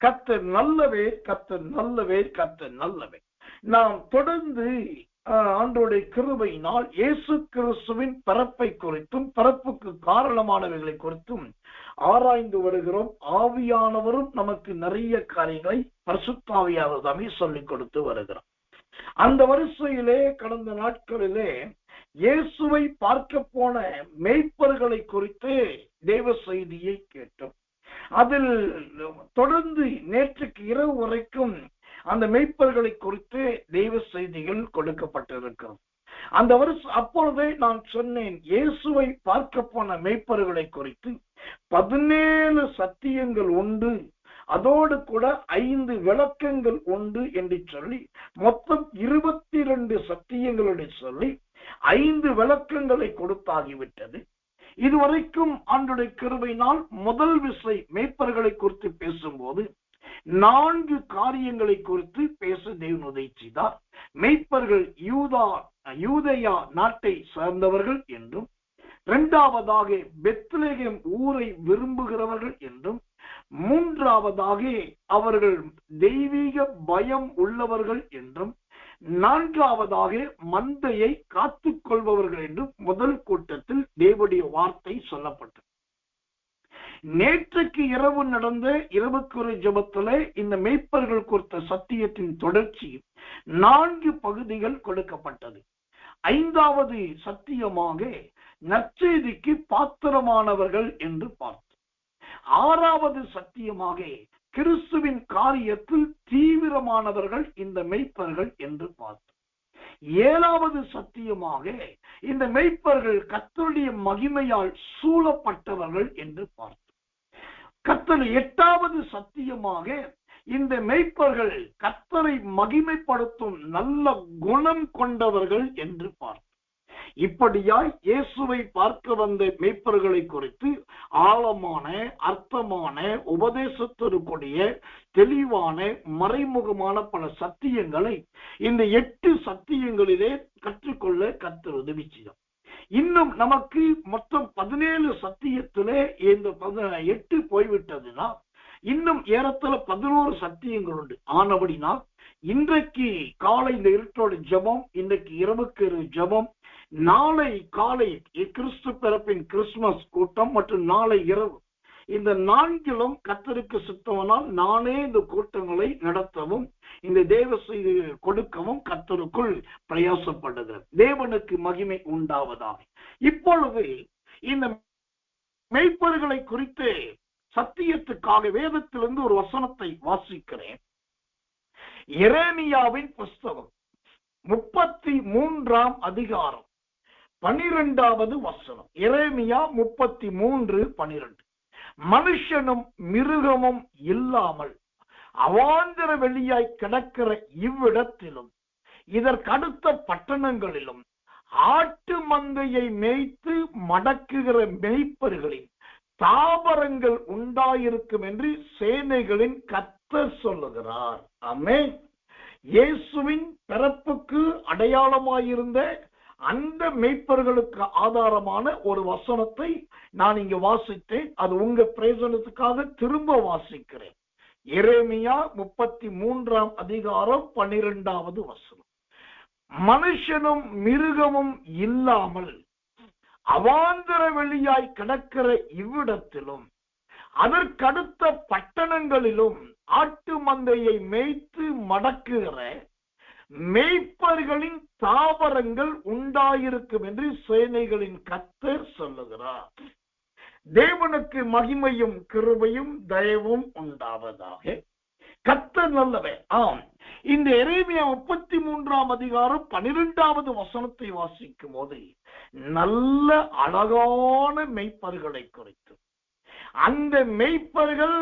கர்த்தர் நல்லவே, கர்த்தர் நல்லவே, கர்த்தர் நல்லவே. நாம் தொடர்ந்து ஆண்டவருடைய கிருபையினால் இயேசு கிறிஸ்துவின் பிறப்பை குறித்தும் பிறப்புக்கு காரணமானவைகளை குறித்தும் ஆராய்ந்து வருகிறோம். ஆவியானவரும் நமக்கு நிறைய காரியங்களை பரிசுத்த ஆவியானவர் தாமே சொல்லிக் கொடுத்து வருகிறார். அந்த வரிசையிலே கடந்த நாட்களிலே இயேசுவை பார்க்க போன மேய்ப்பர்களை குறித்து தேவ செய்தியை கேட்டோம். அதில் தொடர்ந்து நேற்றுக்கு இரவு வரைக்கும் அந்த மேய்ப்பர்களை குறித்து தெய்வ செய்திகள் கொடுக்கப்பட்டிருக்கிறது. அந்த அப்பொழுதே நான் சொன்னேன், இயேசுவை பார்க்க போன மேய்ப்பர்களை குறித்து 17 சத்தியங்கள் உண்டு, அதோடு கூட 5 விளக்கங்கள் உண்டு என்று சொல்லி மொத்தம் 22 சத்தியங்களுடைய சொல்லி 5 விளக்கங்களை கொடுத்தாகிவிட்டது. இதுவரைக்கும் ஆண்டவருடைய கிருபையினால் முதல் விசை மேய்ப்பர்களை குறித்து பேசும்போது 4 காரியங்களை குறித்து பேச தேவன் உதவி செய்தார். மேய்ப்பர்கள் யூதேயா நாட்டை சேர்ந்தவர்கள் என்றும், இரண்டாவதாக பெத்லகேம் ஊரை விரும்புகிறவர்கள் என்றும், மூன்றாவதாக அவர்கள் தெய்வீக பயம் உள்ளவர்கள் என்றும், நான்காவதாக மந்தையை காத்துக் கொள்பவர்கள் என்றும் முதல் கூட்டத்தில் தேவனுடைய வார்த்தை சொல்லப்பட்டது. நேற்றுக்கு இரவு நடந்த இரவுக்குறை ஜெபத்திலே இந்த மேய்ப்பர்கள் குறித்த சத்தியத்தின் தொடர்ச்சி 4 பகுதிகள் கொடுக்கப்பட்டது. 5வது சத்தியமாக நற்செய்திக்கு பாத்திரமானவர்கள் என்று பார்த்தோம். 6வது சத்தியமாக கிறிஸ்துவின் காரியத்தில் தீவிரமானவர்கள் இந்த மேய்ப்பர்கள் என்று பார்த்தோம். 7வது சத்தியமாக இந்த மேய்ப்பர்கள் கர்த்தருடைய மகிமையால் சூழப்பட்டவர்கள் என்று பார்த்தோம். கர்த்தர் 8வது சத்தியமாக இந்த மேய்ப்பர்கள் கர்த்தரை மகிமைப்படுத்தும் நல்ல குணம் கொண்டவர்கள் என்று பார்த்தோம். இப்படியாய் இயேசுவை பார்க்க வந்த மேய்ப்பர்களை குறித்து ஆழமான அர்த்தமான உபதேசத்திற்குரிய தெளிவான மறைமுகமான பல சத்தியங்களை இந்த 8 சத்தியங்களிலே கற்றுக்கொள்ள கர்த்தர் உதவி செய்தார். இன்னும் நமக்கு மொத்தம் 17 சத்தியத்திலே இந்த 8 போய்விட்டதுன்னா இன்னும் ஏறத்தாழ 11 சத்தியங்கள் உண்டு. ஆனபடினா இன்றைக்கு காலை இந்த இருட்டோட ஜெபம், இன்றைக்கு இரவுக்கு ஜெபம், நாளை காலை கிறிஸ்து பிறப்பின் கிறிஸ்துமஸ் கூட்டம் மற்றும் நாளை இரவு, இந்த 4லும் கர்த்தருக்கு சித்தமானால் நானே இந்த கூட்டங்களை நடத்தவும் இந்த தேவ செய்தி கொடுக்கவும் கர்த்தருக்குள் பிரயாசப்படுகிறேன். தேவனுக்கு மகிமை உண்டாவதாக. இப்பொழுது இந்த மேய்ப்பர்களை குறித்து சத்தியத்துக்காக வேதத்திலிருந்து ஒரு வசனத்தை வாசிக்கிறேன். எரேமியாவின் புஸ்தகம் 33ஆம் அதிகாரம் 12வது வசனம். எரேமியா 33:12. மனுஷனும் மிருகமும் இல்லாமல் அவாந்தர வெளியாய் கிடக்கிற இவ்விடத்திலும் இதற்கடுத்த பட்டணங்களிலும் ஆட்டு மந்தையை மேய்த்து மடக்குகிற மேய்ப்பர்களின் தாவரங்கள் உண்டாயிருக்கும் என்று சேனைகளின் கர்த்தர் சொல்லுகிறார். ஆமென். இயேசுவின் பிறப்புக்கு அடையாளமாயிருந்த அந்த மேய்ப்பர்களுக்கு ஆதாரமான ஒரு வசனத்தை நான் இங்கு வாசித்தேன். அது உங்க பிரயோஜனத்துக்காக திரும்ப வாசிக்கிறேன். எரேமியா 33ஆம் அதிகாரம் 12வது வசனம். மனுஷனும் மிருகமும் இல்லாமல் அவாந்தர வெளியாய் கிடக்கிற இவ்விடத்திலும் அதற்கடுத்த பட்டணங்களிலும் ஆட்டு மந்தையை மேய்த்து மடக்குகிற மேய்ப்பர்களின் தாவரங்கள் உண்டாயிருக்கும் என்று சேனைகளின் கர்த்தர் சொல்லுகிறார். தேவனுக்கு மகிமையும் கிருபையும் தயவும் உண்டாவதாக. கர்த்தர் நல்லவர். ஆம், இந்த எரேமியா 33ஆம் அதிகாரம் 12வது வசனத்தை வாசிக்கும் போது நல்ல அழகான மேய்ப்பர்களை குறித்து, அந்த மேய்ப்பர்கள்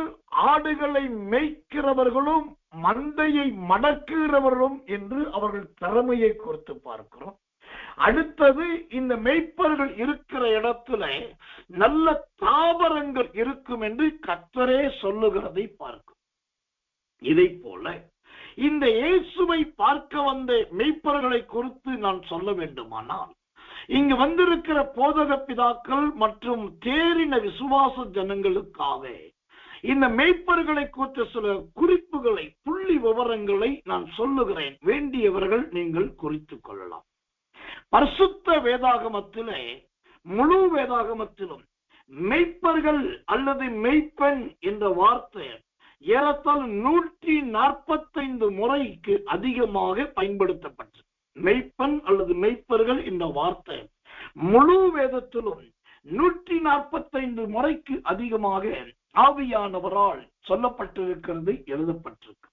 ஆடுகளை மேய்க்கிறவர்களும் மந்தையை மடக்குகிறவர்களும் என்று அவர்கள் திறமையை குறித்து பார்க்கிறோம். அடுத்தது, இந்த மேய்ப்பர்கள் இருக்கிற இடத்துல நல்ல தாவரங்கள் இருக்கும் என்று கர்த்தரே சொல்லுகிறதை பார்க்கும். இதை போல இந்த இயேசுவை பார்க்க வந்த மேய்ப்பர்களை குறித்து நான் சொல்ல வேண்டுமானால், இங்கு வந்திருக்கிற போதக பிதாக்கள் மற்றும் தேறின விசுவாச ஜனங்களுக்காக இந்த மெய்ப்பர்களை குறித்த சில குறிப்புகளை, புள்ளி விவரங்களை நான் சொல்லுகிறேன். வேண்டியவர்கள் நீங்கள் குறித்துக் கொள்ளலாம். பரிசுத்த வேதாகமத்திலே, முழு வேதாகமத்திலும் மெய்ப்பர்கள் அல்லது மெய்ப்பெண் என்ற வார்த்தை ஏறத்தாழ 145 முறைக்கு அதிகமாக பயன்படுத்தப்பட்டது. மெய்ப்பெண் அல்லது மெய்ப்பர்கள் என்ற வார்த்தை முழு வேதத்திலும் 145 முறைக்கு அதிகமாக ஆவியானவரால் சொல்லப்பட்டிருக்கிறது, எழுதப்பட்டிருக்கு.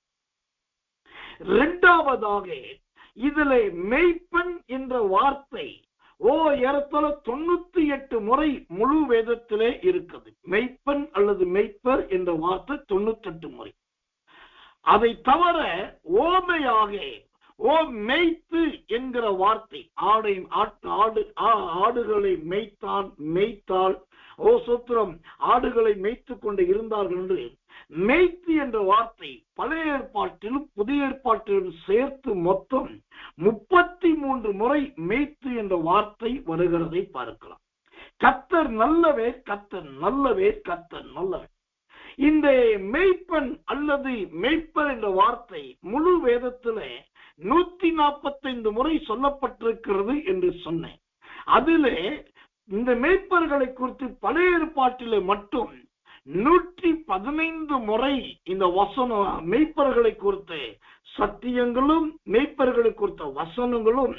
இரண்டாவதாக இதிலே மெய்ப்பெண் என்ற வார்த்தை ஏறத்தாழ 98 முறை முழு வேதத்திலே இருக்குது. மெய்ப்பெண் அல்லது மெய்ப்பர் என்ற வார்த்தை 98 முறை. அதை தவிர ஓமையாக மேய்த்து என்கிற வார்த்தை, ஆடுகளை மேய்த்தால் சோத்திரம், ஆடுகளை மேய்த்து கொண்டு இருந்தார்கள் என்று மேய்த்து என்ற வார்த்தை பழைய ஏற்பாட்டிலும் புதிய ஏற்பாட்டிலும் சேர்த்து மொத்தம் 33 முறை மேய்த்து என்ற வார்த்தை வருகிறதை பார்க்கலாம். கர்த்தர் நல்லவர், கர்த்தர் நல்லவர், கர்த்தர் நல்லவர். இந்த மேய்ப்பன் அல்லது மேய்ப்பர் என்ற வார்த்தை முழு வேதத்திலே 145 முறை சொல்லப்பட்டிருக்கிறது என்று சொன்னேன். அதிலே இந்த மேய்ப்பர்களை குறித்து பழைய ஏற்பாட்டிலே மட்டும் 115 முறை இந்த வசனம், மேய்ப்பர்களை குறித்த சத்தியங்களும் மேய்ப்பர்களை குறித்த வசனங்களும்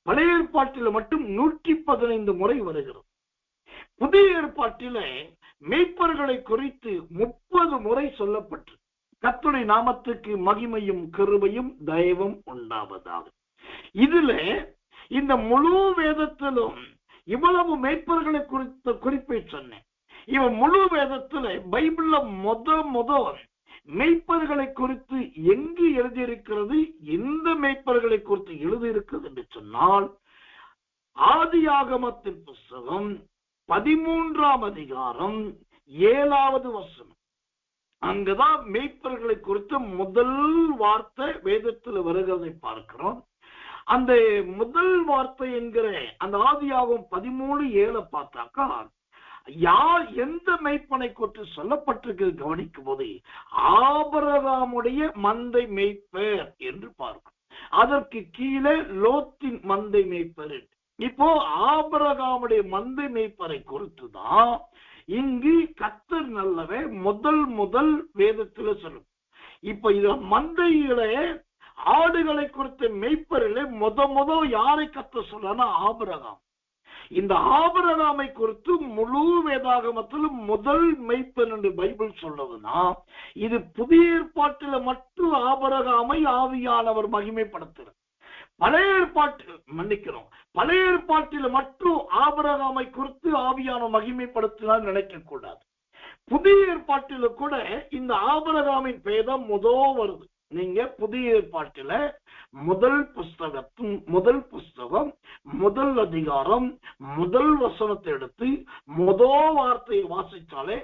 பழைய ஏற்பாட்டில் மட்டும் 115 முறை வருகிறது. புதிய ஏற்பாட்டிலே மேய்ப்பர்களை குறித்து 30 முறை சொல்லப்பட்டு, கர்த்தருடைய நாமத்துக்கு மகிமையும் கிருபையும் தயவும் உண்டாவதாக. இதிலே இந்த முழு வேதத்திலும் இவ்வளவு மேய்ப்பர்களை குறித்த குறிப்பை சொன்னேன். இவன் முழு வேதத்துல பைபிள்ல முத மேய்ப்பர்களை குறித்து எங்கு எழுதியிருக்கிறது, எந்த மேய்ப்பர்களை குறித்து எழுதியிருக்கிறது என்று சொன்னால், ஆதியாகமத்தின் புஸ்தகம் 13ஆம் அதிகாரம் 7வது வசனம். அங்குதான் மேய்ப்பர்களை குறித்து முதல் வார்த்தை வேதத்தில் வருகிறதை பார்க்கிறோம். அந்த முதல் வார்த்தை என்கிற அந்த ஆதியாகமம் 13:7 பார்த்தாக்கா, யார் எந்த மேய்ப்பனை குறித்து சொல்லப்பட்டிருக்கிறது கவனிக்கும் போது ஆபிரகாமுடைய மந்தை மேய்ப்பர் என்று பார்க்கும். அதற்கு கீழே லோத்தின் மந்தை மேய்ப்பர். இப்போ ஆபிரகாமுடைய மந்தை மேய்ப்பரை குறித்துதான் இங்கு கர்த்தர் நல்லவே முதல் வேதத்துல சொல்லும். இப்ப இது மந்தைகளே ஆடுகளை குறித்த மேய்ப்பரிலே முத யாரை கர்த்தர் சொல்லனா ஆபிரகாம். இந்த ஆபிரகாமை குறித்து முழு வேதாகமத்திலும் முதல் மேய்ப்பன் என்று பைபிள் சொல்றதுன்னா, இது புதிய ஏற்பாட்டில மட்டும் ஆபிரகாமை ஆவியானவர் மகிமைப்படுத்துறது. பழைய ஏற்பாட்டில மட்டும் ஆபிரகாமை குறித்து ஆவியானவர் மகிமைப்படுத்தினால் நினைக்க கூடாது. புதிய ஏற்பாட்டில கூட இந்த ஆபிரகாமின் பேதம் வருது. நீங்க புதிய ஏற்பாட்டில முதல் புஸ்தகம் முதல் அதிகாரம் முதல் வசனத்தை எடுத்து வார்த்தையை வாசிச்சாலே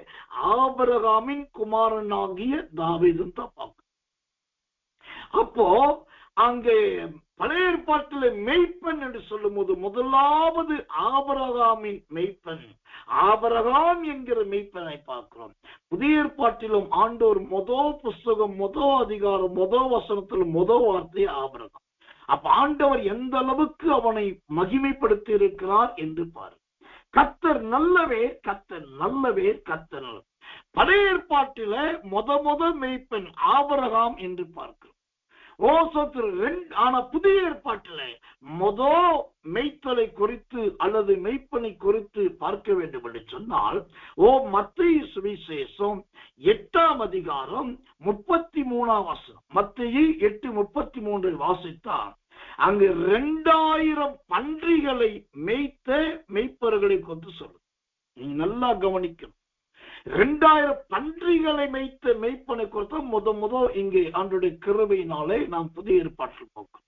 ஆபிரகாமின் குமாரனாகிய தாவீதுன்னு தான் பார்க்க. அப்போ அங்கே பழைய ஏற்பாட்டில மெய்ப்பெண் என்று சொல்லும் போது முதலாவது ஆபிரகாமின் மெய்ப்பெண், ஆபிரகாம் என்கிற மெய்ப்பெண்ணை பார்க்கிறோம். புதிய ஏற்பாட்டிலும் ஆண்டோர் புஸ்தகம் அதிகாரம் வசனத்தில் வார்த்தை ஆபிரகாம். அப்ப ஆண்டவர் எந்த அளவுக்கு அவனை மகிமைப்படுத்தி இருக்கிறார் என்று பாரு. கர்த்தர் நல்லவே, கர்த்தர் நல்லவே, கர்த்தர் நல்லவே. பழைய ஏற்பாட்டில முத மெய்ப்பெண் ஆபிரகாம் என்று பார்க்கிறோம். ஆனா புதிய ஏற்பாட்டில மெய்த்தலை குறித்து அல்லது மெய்ப்பனை குறித்து பார்க்க வேண்டும் என்று சொன்னால், மத்தேயு சுவிசேஷம் 8ஆம் அதிகாரம் 33ஆம் வசனம், மத்தேயு 8:33 வாசித்தால் அங்கு 2000 பன்றிகளை மேய்த்த மெய்ப்பர்களை கொண்டு சொல்லு. நீங்க நல்லா கவனிக்கணும். 2000 பன்றிகளை மேய்த்த மெய்ப்பனை குறித்து முத இங்கே ஆண்டவருடைய கிருபையினாலே நாம் புதிய ஏற்பாட்டில் பார்க்கிறோம்.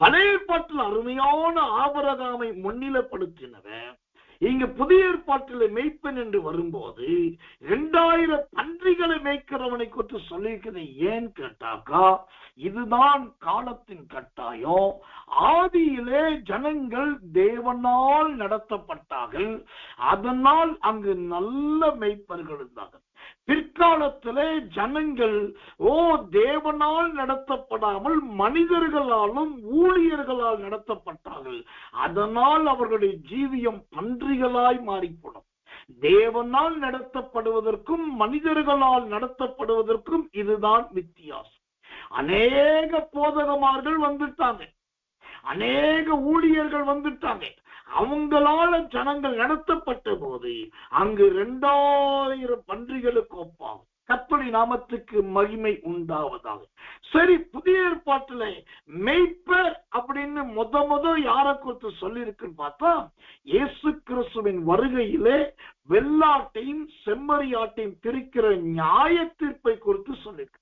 பழைய ஏற்பாட்டில் அருமையான ஆபிரகாமை முன்னிலைப்படுத்தினவன் இங்க புதிய ஏற்பாட்டில் மெய்ப்பன் என்று வரும்போது 2000 பன்றிகளை மேய்க்கிறவனை குறித்து சொல்லியிருக்கிறது. ஏன் கேட்டாக்கா, இதுதான் காலத்தின் கட்டாயம். ஆதியிலே ஜனங்கள் தேவனால் நடத்தப்பட்டார்கள். அதனால் அங்கு நல்ல மேய்ப்பர்கள் இருந்தார்கள். பிற்காலத்திலே ஜனங்கள் தேவனால் நடத்தப்படாமல் மனிதர்களாலும் ஊழியர்களால் நடத்தப்பட்டார்கள். அதனால் அவர்களுடைய ஜீவியம் பன்றிகளாய் மாறிப்படும். தேவனால் நடத்தப்படுவதற்கும் மனிதர்களால் நடத்தப்படுவதற்கும் இதுதான் வித்தியாசம். அநேக போதகமார்கள் வந்துட்டாங்க, அநேக ஊழியர்கள் வந்துட்டாங்க. அவங்களால ஜனங்கள் நடத்தப்பட்ட போது அங்கு 2000 பன்றிகளுக்கு ஒப்பாகும். கர்த்தருடைய நாமத்துக்கு மகிமை உண்டாவதாக. சரி, புதிய ஏற்பாட்டில மெய்ப்பர் அப்படின்னு முத யாரை குறித்து சொல்லி இருக்குன்னு பார்த்தா, இயேசு கிறிஸ்துவின் வருகையிலே வெள்ளாட்டையும் செம்மறியாட்டையும் பிரிக்கிற நியாய தீர்ப்பை குறித்து சொல்லியிருக்கு.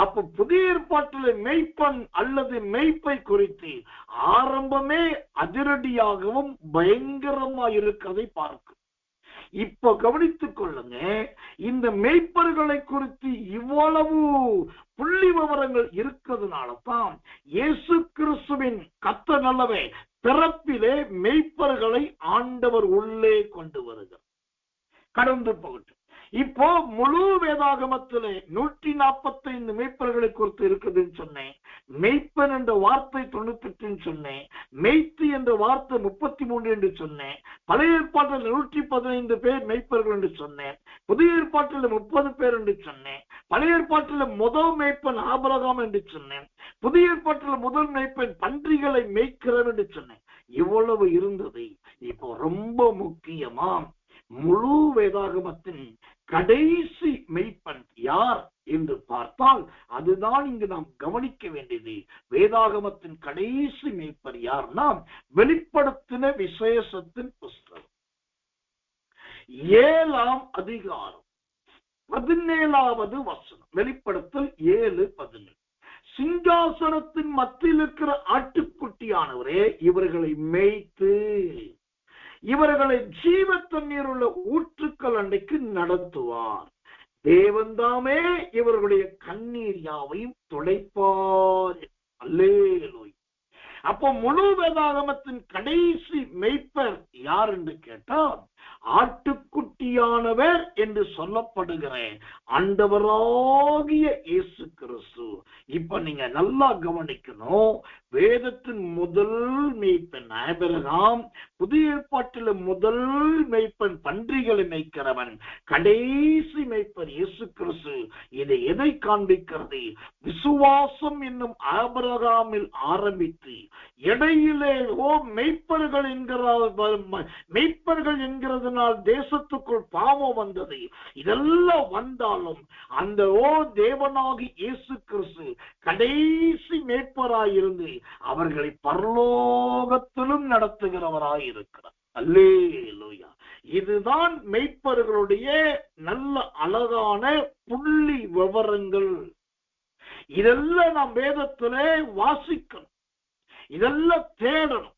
அப்ப புதிய ஏற்பாட்டில் மெய்ப்பன் அல்லது மெய்ப்பை குறித்து ஆரம்பமே அதிரடியாகவும் பயங்கரமா இருக்கிறதை பார்க்கும். இப்ப கவனித்துக் கொள்ளுங்க, இந்த மெய்ப்பர்களை குறித்து இவ்வளவு புள்ளி விவரங்கள் இருக்கிறதுனால தான் இயேசு கிறிஸ்துவின் கர்த்தர் நல்லவே பிறப்பிலே மெய்ப்பர்களை ஆண்டவர் உள்ளே கொண்டு வருகிறார். கடந்து போகட்டும். இப்போ முழு வேதாகமத்திலே 145 மெய்ப்பர்களை குறித்து இருக்குதுன்னு சொன்னேன். மெய்ப்பன் என்ற வார்த்தை 98 சொன்னேன். மெய்த்து என்ற வார்த்தை 33 என்று சொன்னேன். பழைய ஏற்பாட்டில் 115 பேர் மெய்ப்பர்கள் என்று சொன்னேன். புதிய ஏற்பாட்டில் 30 பேர் என்று சொன்னேன். பழைய ஏற்பாட்டில் முதல் மெய்ப்பன் ஆபிரகாம் என்று சொன்னேன். புதிய ஏற்பாட்டில் முதல் மெய்ப்பன் பன்றிகளை மேய்க்கிறவன் என்று சொன்னேன். இவ்வளவு இருந்தது. இப்போ ரொம்ப முக்கியமா முழு வேதாகமத்தின் கடைசி மெய்ப்பன் யார் என்று பார்த்தால் அதுதான் இங்கு நாம் கவனிக்க வேண்டியது. வேதாகமத்தின் கடைசி மெய்ப்பர் யார்னா, வெளிப்படுத்தின விசேஷத்தின் புஸ்தகம் 7ஆம் அதிகாரம் 17வது வசனம். வெளிப்படுத்தல் 7:17. சிங்காசனத்தின் மத்தியில் இருக்கிற ஆட்டுக்குட்டியானவரே இவர்களை மேய்த்து இவர்களை ஜீவ தண்ணீர் உள்ள ஊற்றுக்கள் அண்டைக்கு நடத்துவார். தேவன்தாமே இவர்களுடைய கண்ணீர் யாவையும் துடைப்பார். அல்லேலூயா. அப்போ முழு வேதாகமத்தின் கடைசி மெய்ப்பர் யார் என்று கேட்டால் ஆட்டுக்குட்டியானவர் என்று சொல்லப்படுகிற ஆண்டவராகிய இயேசு கிறிஸ்து. இப்ப நீங்க நல்லா கவனிக்கணும். வேதத்தின் முதல் மெய்ப்பன் ஆபிரகாம், புதிய ஏற்பாட்டில் முதல் மெய்ப்பன் பன்றிகளை மேய்க்கிறவன், கடைசி மெய்ப்பர் இயேசு கிறிஸ்து. இதை எதை காண்பிக்கிறது? விசுவாசம் என்னும் ஆபிரகாமில் ஆரம்பித்து இடையிலே மெய்ப்பர்கள் என்கிறதுனால் தேசத்துக்குள் பாவம் வந்தது. இதெல்லாம் வந்தாலும் அந்த தேவனாகி இயேசு கிறிஸ்து கடைசி மேய்ப்பராயிருந்து அவர்களை பரலோகத்திலும் நடத்துகிறவராயிருக்கிறார். அல்லேலூயா. இதுதான் மெய்ப்பர்களுடைய நல்ல அழகான புள்ளி விவரங்கள். இதெல்லாம் நாம் வேதத்திலே வாசிக்கணும், இதெல்லாம் தேடணும்.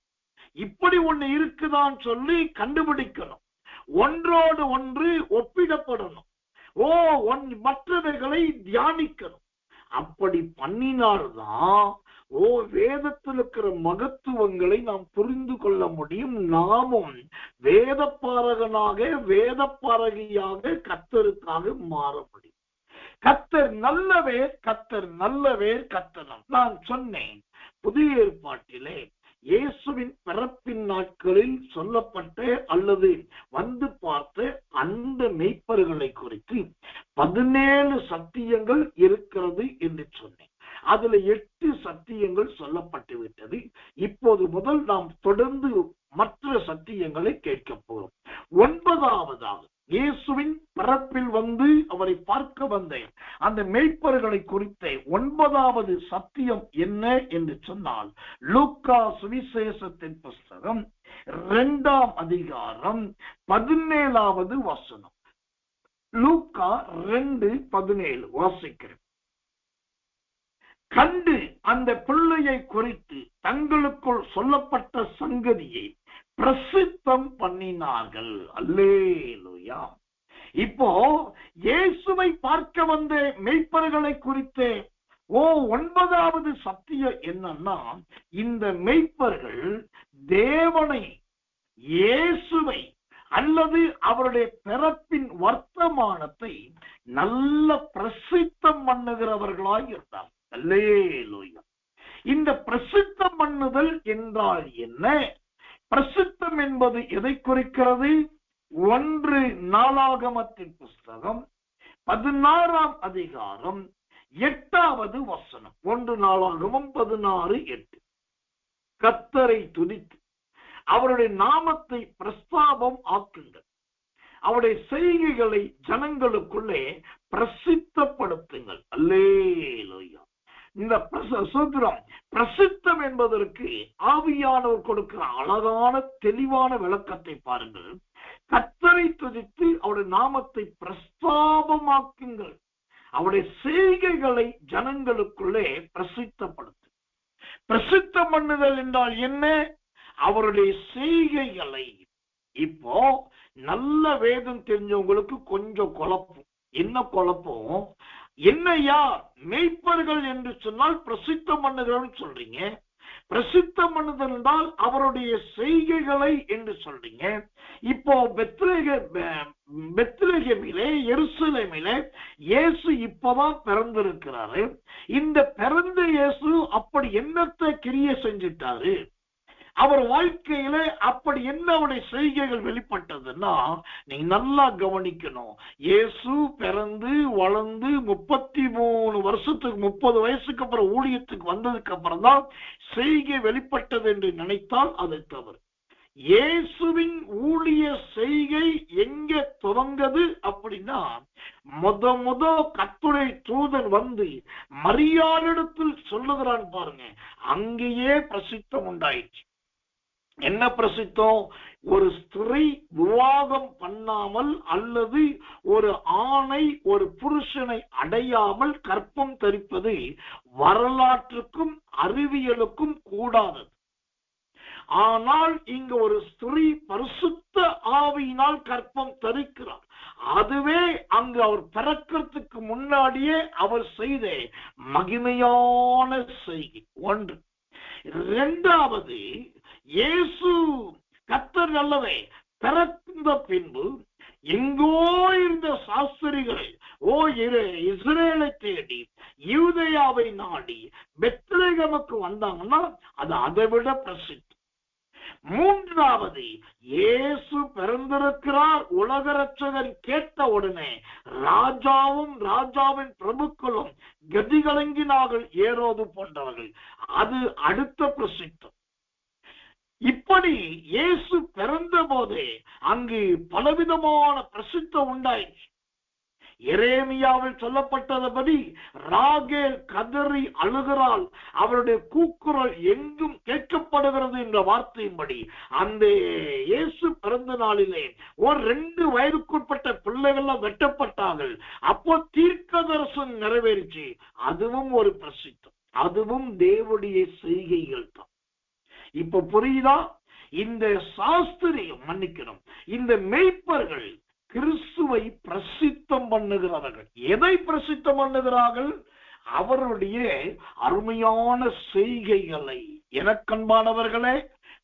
இப்படி ஒண்ணு இருக்குதான்னு சொல்லி கண்டுபிடிக்கணும். ஒன்றோடு ஒன்று ஒப்பிடப்படணும். மற்றவைகளை தியானிக்கணும். அப்படி பண்ணினால்தான் வேதத்தில் இருக்கிற மகத்துவங்களை நாம் புரிந்து கொள்ள முடியும். நாமும் வேத பாரகனாக வேத பாரகியாக கர்த்தருக்காக மாற முடியும். கர்த்தர் நல்லவேர், கர்த்தர் நல்லவேர், கர்த்தனம். நான் சொன்னேன், புதிய ஏற்பாட்டிலே இயேசுவின் பிறப்பின் நாட்களில் சொல்லப்பட்ட அல்லது வந்து பார்த்த அந்த மெய்ப்பர்களை குறித்து 17 சத்தியங்கள் இருக்கிறது என்று சொன்னேன். அதுல 8 சத்தியங்கள் சொல்லப்பட்டு விட்டது. இப்போது முதல் நாம் தொடர்ந்து மற்ற சத்தியங்களை கேட்க போகிறோம். 9வதாக இயேசுவின் பிறப்பில் வந்து அவரை பார்க்க வந்த அந்த மெய்ப்பர்களை குறித்த 9வது சத்தியம் என்ன என்று சொன்னால், லூக்கா சுவிசேஷத்தின் புஸ்தகம் 2ஆம் அதிகாரம் 17வது வசனம். லூக்கா 2:17 வாசிக்கிறேன். கண்டு அந்த பிள்ளையை குறித்து தங்களுக்குள் சொல்லப்பட்ட சங்கதியை பிரசித்தம் பண்ணினார்கள். அல்லேலூயா. இப்போ இயேசுவை பார்க்க வந்த மெய்ப்பர்களை குறித்து 9வது சத்தியம் என்னன்னா, இந்த மெய்ப்பர்கள் தேவனை, இயேசுவை, அல்லது அவருடைய பிறப்பின் வர்த்தமானத்தை நல்ல பிரசித்தம் பண்ணுகிறவர்களாய் இருந்தார். அல்லேலூயா. இந்த பிரசித்தம் பண்ணுதல் என்றால் என்ன? பிரசித்தம் என்பது எதை குறிக்கிறது? 1 நாளாகமத்தின் புஸ்தகம் 16ஆம் அதிகாரம் 8வது வசனம். 1 நாளாகமம் 16:8. கர்த்தரை துதித்து அவருடைய நாமத்தை பிரஸ்தாபம் ஆக்குங்கள், அவருடைய செய்கைகளை ஜனங்களுக்குள்ளே பிரசித்தப்படுத்துங்கள். அல்லேலூயா. இந்த சூத்திரம் பிரசித்தம் என்பதற்கு ஆவியானவர் கொடுக்கிற அழகான தெளிவான விளக்கத்தை பாருங்கள். கர்த்தரை துதித்து அவருடைய நாமத்தை பிரஸ்தாபமாக்குங்கள், அவருடைய செய்கைகளை ஜனங்களுக்குள்ளே பிரசித்தப்படுத்து. பிரசித்தம் பண்ணுதல் என்றால் என்ன? அவருடைய செய்கைகளை. இப்போ நல்ல வேதம் தெரிஞ்சவங்களுக்கு கொஞ்சம் குழப்பம். என்ன குழப்பம்? என்னையா மேய்ப்பர்கள் என்று சொன்னால் பிரசித்தம் பண்ணுகிறோம் சொல்றீங்க, பிரசித்தம் பண்ணுதல் என்றால் அவருடைய செய்கைகளை என்று சொல்றீங்க. இப்போ பெத்லகேமிலே எருசலேமிலே இயேசு இப்பதான் பிறந்திருக்கிறாரு. இந்த பிறந்த இயேசு அப்படி என்னத்தை கிரியை செஞ்சிட்டாரு? அவர் வாழ்க்கையில அப்படி என்ன அவருடைய செய்கைகள் வெளிப்பட்டதுன்னா, நீங்க நல்லா கவனிக்கணும். இயேசு பிறந்து வளர்ந்து 33 வருஷத்துக்கு 30 வயசுக்கு அப்புறம் ஊழியத்துக்கு வந்ததுக்கு அப்புறம் தான் செய்கை வெளிப்பட்டது என்று நினைத்தால் அது தவறு. இயேசுவின் ஊழிய செய்கை எங்க துவங்கது அப்படின்னா, முத கர்த்தருடைய தூதன் வந்து மரியாளிடத்தில் சொல்லுகிறான் பாருங்க, அங்கேயே பிரசித்தம் உண்டாயிடுச்சு. என்ன பிரசித்தம்? ஒரு ஸ்திரீ விவாகம் பண்ணாமல் அல்லது ஒரு ஆணை ஒரு புருஷனை அடையாமல் கற்பம் தரிப்பது வரலாற்றுக்கும் அறிவியலுக்கும் கூடாதது. ஆனால் இங்கு ஒரு ஸ்திரீ பரிசுத்த ஆவியினால் கற்பம் தரிக்கிறார். அதுவே அங்கு அவர் பிறக்கிறதுக்கு முன்னாடியே அவர் செய்த மகிமையான செய்கை. 1. 2வது, இயேசு கர்த்தர் அல்லவே பிறந்த பின்பு எங்கோ இருந்த சாஸ்திரிகளை இஸ்ரேலை தேடி யூதேயாவை நாடி பெத்லகேமுக்கு வந்தாங்கன்னா அது அதை விட பிரசித்தம். 3வது, இயேசு பிறந்திருக்கிறார் உலக ரட்சகன் கேட்ட உடனே ராஜாவும் ராஜாவின் பிரபுக்களும் கதிகலங்கினார்கள், ஏரோது போன்றவர்கள். அது அடுத்த பிரசித்தம். இப்படி இயேசு பிறந்த போதே அங்கு பலவிதமான பிரசித்தம் உண்டாயிற்று. எரேமியாவில் சொல்லப்பட்டபடி ராகேல் கதறி அழுகிறாள், அவருடைய கூக்குரல் எங்கும் கேட்கப்படுகிறது என்ற வார்த்தையின்படி அந்த இயேசு பிறந்த நாளிலே ஒரு 2 வயதுக்குட்பட்ட பிள்ளைகள் வெட்டப்பட்டார்கள். அப்போ தீர்க்க தரிசனம் நிறைவேறிச்சு. அதுவும் ஒரு பிரசித்தம். அதுவும் தேவனுடைய செய்கைகள் தான். இப்ப புரியுதா? இந்த சாஸ்திரியம் மன்னிக்கணும், இந்த மேய்ப்பர்கள் கிறிஸ்துவை பிரசித்தம் பண்ணுகிறார்கள். எதை பிரசித்தம் பண்ணுகிறார்கள்? அவருடைய அருமையான செய்கைகளை. எனக்கன்பானவர்களே,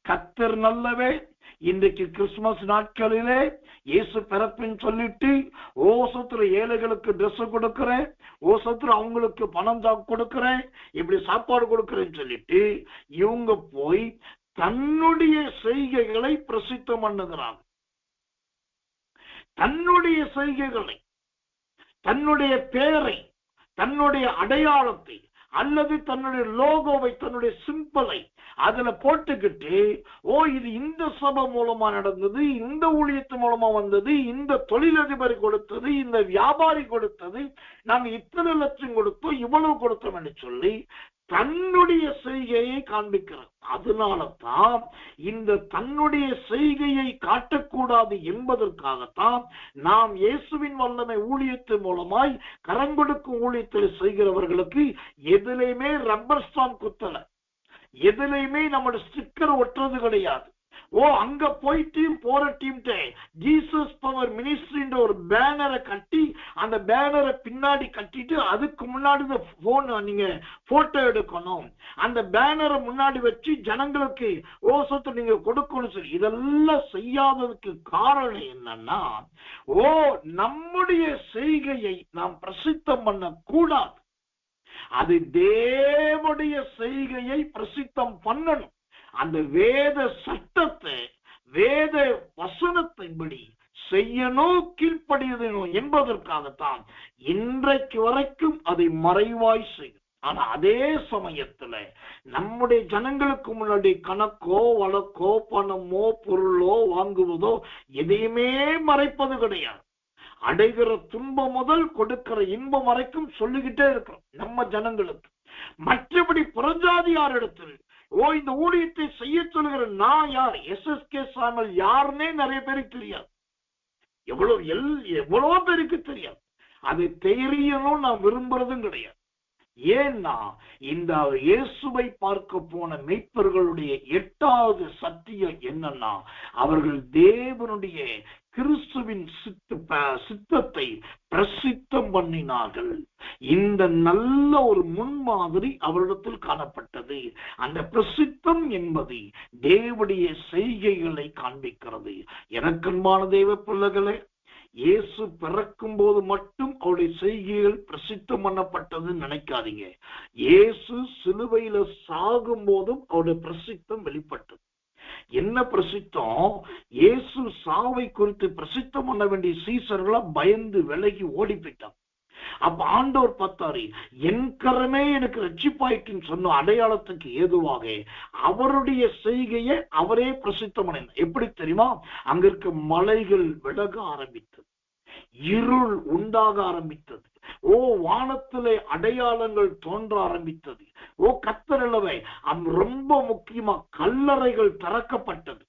கர்த்தர் நல்லவே. இன்றைக்கு கிறிஸ்துமஸ் நாட்களிலே இயேசு பிறப்பின்னு சொல்லிட்டு ஓசத்துல ஏழைகளுக்கு ட்ரெஸ் கொடுக்கிறேன், ஓசத்துல அவங்களுக்கு பணம் கொடுக்கிறேன், இப்படி சாப்பாடு கொடுக்கிறேன்னு சொல்லிட்டு இவங்க போய் தன்னுடைய செய்கைகளை பிரசித்தம் பண்ணுகிறாங்க. தன்னுடைய செய்கைகளை, தன்னுடைய பெயரை, தன்னுடைய அடையாளத்தை அல்லது தன்னுடைய லோகோவை, தன்னுடைய சிம்பிளை அதுல போட்டுக்கிட்டு இது இந்த சபை மூலமா நடந்தது, இந்த ஊழியத்து மூலமா வந்தது, இந்த தொழிலதிபர் கொடுத்தது, இந்த வியாபாரி கொடுத்தது, நாங்க இத்தனை லட்சம் கொடுத்தோம், இவ்வளவு கொடுத்தோம் என்று சொல்லி தன்னுடைய செய்கையை காண்பிக்கிறார். அதனாலதான் இந்த தன்னுடைய செய்கையை காட்டக்கூடாது என்பதற்காகத்தான் நாம் இயேசுவின் வல்லமை ஊழியத்து மூலமாய் கரங்கொடுக்கும் ஊழியத்தில் செய்கிறவர்களுக்கு எதிலையுமே ரப்பர் ஸ்டாம்ப் குத்தல, எதிலையுமே நம்முடைய ஸ்டிக்கர் ஒட்டுறது கிடையாது. அங்க போயிட்டு போற டீம்கிட்ட ஜீசஸ் பவர் மினிஸ்ட்ரின்ற ஒரு பேனரை கட்டி அந்த பேனரை பின்னாடி கட்டிட்டு அதுக்கு முன்னாடி நீங்க போட்டோ எடுக்கணும், அந்த பேனரை முன்னாடி வச்சு ஜனங்களுக்கு ஓசத்தை நீங்க கொடுக்கணும் சொல்லி இதெல்லாம் செய்யாததுக்கு காரணம் என்னன்னா, நம்முடைய செய்கையை நாம் பிரசித்தம் பண்ண கூடாது. அது தேவனுடைய செய்கையை பிரசித்தம் பண்ணணும். அந்த வேத சட்டத்தை வேத வசனத்தின்படி செய்யணும், கீழ்ப்படியணும் என்பதற்காகத்தான் இன்றைக்கு வரைக்கும் அதை மறைவாய் செய்யும். ஆனா அதே சமயத்துல நம்முடைய ஜனங்களுக்கு முன்னாடி கணக்கோ வழக்கோ பணமோ பொருளோ வாங்குவதோ எதையுமே மறைப்பது கிடையாது. அடைகிற துன்பம் முதல் கொடுக்கிற இன்பம் வரைக்கும் சொல்லிக்கிட்டே இருக்கிறோம் நம்ம ஜனங்களுக்கு. மற்றபடி புறஜாதியாரிடத்தில் இந்த ஊழியத்தை செய்ய சொல்லுகிற நான் யார், எஸ்எஸ்கே சாமல் யாருன்னே நிறைய பேருக்கு தெரியாது. எவ்வளவு பேருக்கு தெரியாது. அது தெரியணும் நான் விரும்புறதும் கிடையாது. ஏன்னா இந்த இயேசுவை பார்க்க போன மெய்ப்பர்களுடைய 8வது சத்தியம் என்னன்னா, அவர்கள் தேவனுடைய கிறிஸ்துவின் சித்தத்தை பிரசித்தம் பண்ணினார்கள். இந்த நல்ல ஒரு முன்மாதிரி அவரிடத்தில் காணப்பட்டது. அந்த பிரசித்தம் என்பது தேவனுடைய செய்கைகளை காண்பிக்கிறது. எனக்கன்பான தேவ பிள்ளைகளே, இயேசு பிறக்கும் போது மட்டும் அவருடைய செய்கைகள் பிரசித்தம் பண்ணப்பட்டது நினைக்காதீங்க. இயேசு சிலுவையில சாகும் போதும் அவருடைய பிரசித்தம் வெளிப்பட்டது. என்ன பிரசித்தம்? இயேசு சாவை குறித்து பிரசித்தம் பண்ண வேண்டிய சீசர்களா பயந்து விலகி ஓடி போயிட்டான். அப்ப ஆண்டவர் பார்த்தாரு, என் கரமே எனக்கு ரட்சிப்பாயிட்டுன்னு சொன்ன அடையாளத்துக்கு ஏதுவாக அவருடைய செய்கையை அவரே பிரசித்தம் பண்ண. எப்படி தெரியுமா? அங்க இருக்க மலைகள் விலக ஆரம்பித்தது, இருள் உண்டாக ஆரம்பித்தது, வானத்திலே அடையாளங்கள் தோன்ற ஆரம்பித்தது. கத்தரளவை ரொம்ப முக்கியமா கல்லறைகள் திறக்கப்பட்டது.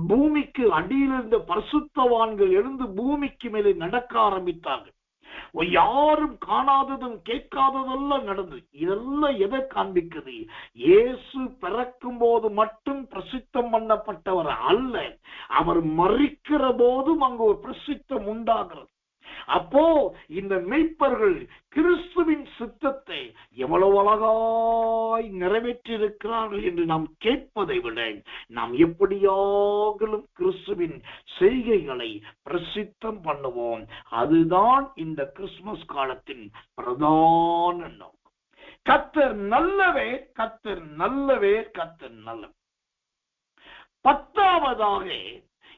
பூமிக்கு அடியில் இருந்த பரிசுத்தவான்கள் எழுந்து பூமிக்கு மேலே நடக்க ஆரம்பித்தார்கள். யாரும் காணாததும் கேட்காததெல்லாம் நடந்தது. இதெல்லாம் எதை காண்பிக்குது? இயேசு பிறக்கும் போது மட்டும் பிரசித்தம் பண்ணப்பட்டவர் அல்ல, அவர் மரிக்கிற போதும் அங்கு ஒரு பிரசித்தம் உண்டாகிறது. அப்போ இந்த மெய்ப்பர்கள் கிறிஸ்துவின் சித்தத்தை எவ்வளவு அழகாய் நிறைவேற்றியிருக்கிறார்கள் என்று நாம் கேட்பதை விட நாம் எப்படியாகலும் கிறிஸ்துவின் செய்கைகளை பிரசித்தம் பண்ணுவோம். அதுதான் இந்த கிறிஸ்துமஸ் காலத்தின் பிரதான நோக்கம். கர்த்தர் நல்லவே, கர்த்தர் நல்லவே, கர்த்தர் நல்லவே. 10வதாக